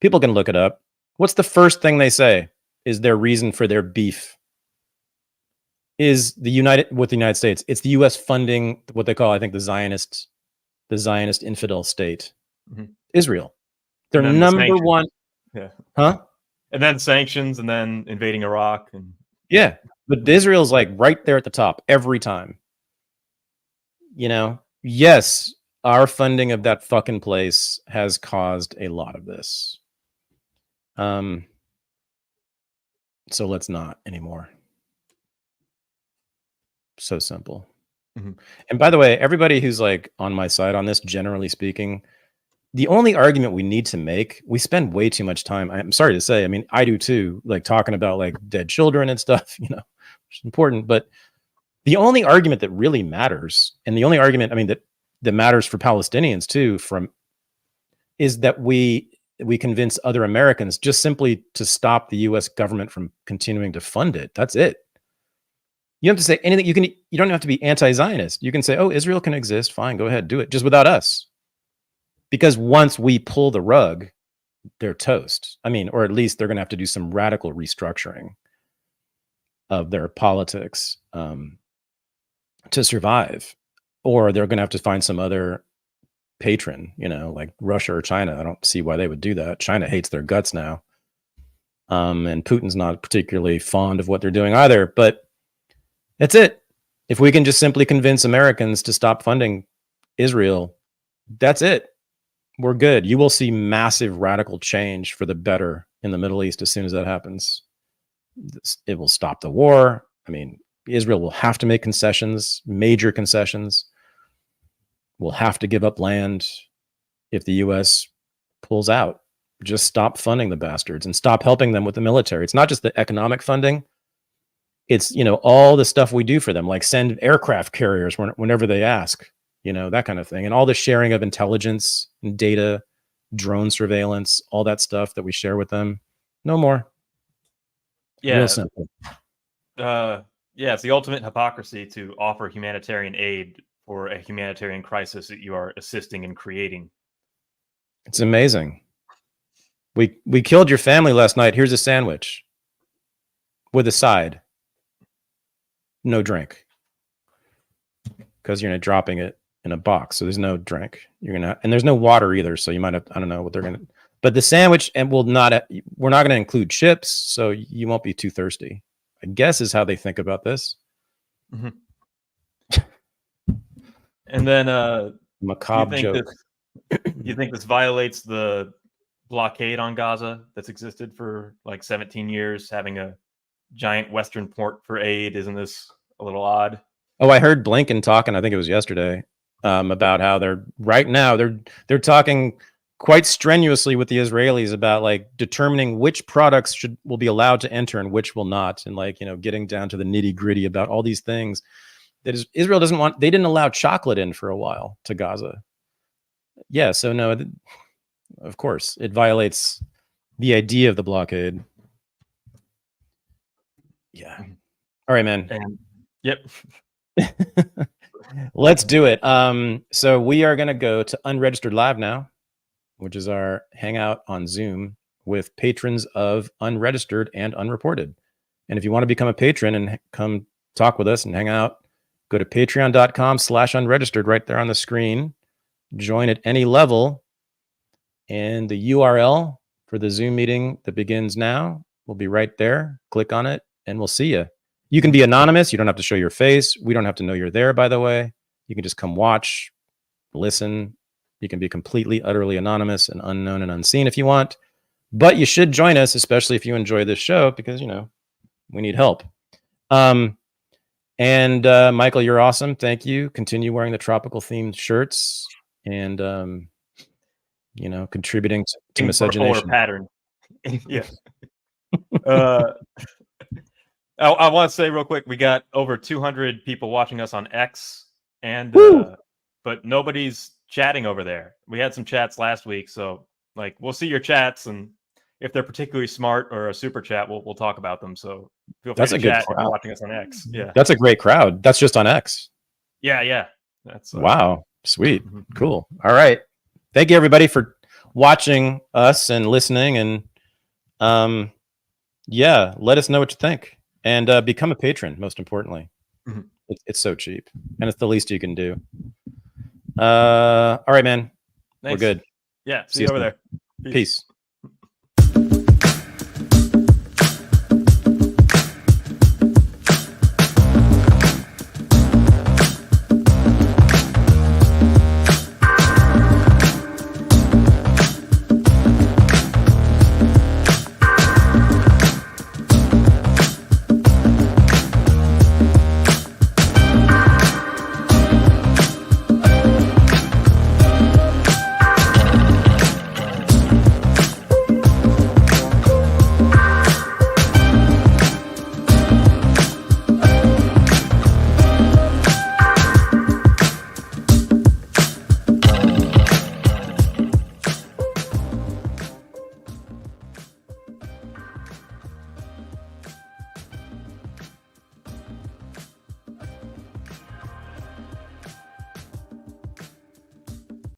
People can look it up. What's the first thing they say is their reason for their beef? Is with the United States. It's the U.S. funding what they call, I think, the Zionist infidel state, Israel. They're number one. Yeah. Huh? And then sanctions, and then invading Iraq, and yeah, but Israel's like right there at the top every time. you know, yes, our funding of that fucking place has caused a lot of this. So let's not anymore. So simple. Mhm. And by the way, everybody who's like on my side on this, generally speaking, the only argument we need to make, we spend way too much time. I'm sorry to say, I mean, I do too, like talking about like dead children and stuff, you know, which is important. But the only argument that really matters, and the only argument, I mean, that matters for Palestinians too, is that we convince other Americans just simply to stop the US government from continuing to fund it. That's it. You don't have to say anything. You don't have to be anti-Zionist. You can say, oh, Israel can exist. Fine, go ahead, do it. Just without us. Because once we pull the rug, they're toast. I mean, or at least they're going to have to do some radical restructuring of their politics to survive. Or they're going to have to find some other patron, you know, like Russia or China. I don't see why they would do that. China hates their guts now. And Putin's not particularly fond of what they're doing either. But that's it. If we can just simply convince Americans to stop funding Israel, that's it. We're good. You will see massive radical change for the better in the Middle East as soon as that happens. It will stop the war. I mean, Israel will have to make concessions, major concessions. We'll have to give up land if the U.S. pulls out. Just stop funding the bastards and stop helping them with the military. It's not just the economic funding. It's, you know, all the stuff we do for them, like send aircraft carriers whenever they ask, you know, that kind of thing. And all the sharing of intelligence and data, drone surveillance, all that stuff that we share with them. No more. Yeah. Real simple. Yeah, it's the ultimate hypocrisy to offer humanitarian aid for a humanitarian crisis that you are assisting in creating. It's amazing. We killed your family last night. Here's a sandwich with a side. No drink. Because you're dropping it in a box. So there's no drink. And there's no water either. So you might have, I don't know what they're going to, but the sandwich, and we're not going to include chips. So you won't be too thirsty, I guess is how they think about this. Mm-hmm. And then, macabre joke. You think this violates the blockade on Gaza that's existed for like 17 years, having a giant Western port for aid? Isn't this a little odd? Oh, I heard Blinken talking, I think it was yesterday, about how they're talking quite strenuously with the Israelis about like determining which products will be allowed to enter and which will not, and like, you know, getting down to the nitty gritty about all these things that Israel doesn't want. They didn't allow chocolate in for a while to Gaza. Yeah, so no, of course it violates the idea of the blockade. Yeah. All right, man. Yep. Let's do it. So we are going to go to Unregistered Live now, which is our hangout on Zoom with patrons of Unregistered and Unreported. And if you want to become a patron and come talk with us and hang out, go to patreon.com/unregistered right there on the screen. Join at any level. And the URL for the Zoom meeting that begins now will be right there. Click on it and we'll see you. You can be anonymous. You don't have to show your face. We don't have to know you're there, by the way. You can just come watch, listen. You can be completely, utterly anonymous and unknown and unseen if you want. But you should join us, especially if you enjoy this show, because, you know, we need help. And Michael, you're awesome. Thank you. Continue wearing the tropical themed shirts and, you know, contributing to miscegenation. Pattern. Yeah. I want to say real quick, we got over 200 people watching us on X, and but nobody's chatting over there. We had some chats last week, so like we'll see your chats, and if they're particularly smart or a super chat, we'll talk about them. So feel free to chat if you're watching us on X. Yeah, that's a great crowd. That's just on X. Yeah. That's wow, sweet, cool. All right, thank you everybody for watching us and listening, and yeah, let us know what you think. And become a patron, most importantly. Mm-hmm. It's so cheap, and it's the least you can do. All right, man. Thanks. We're good. Yeah, see you over there. Peace.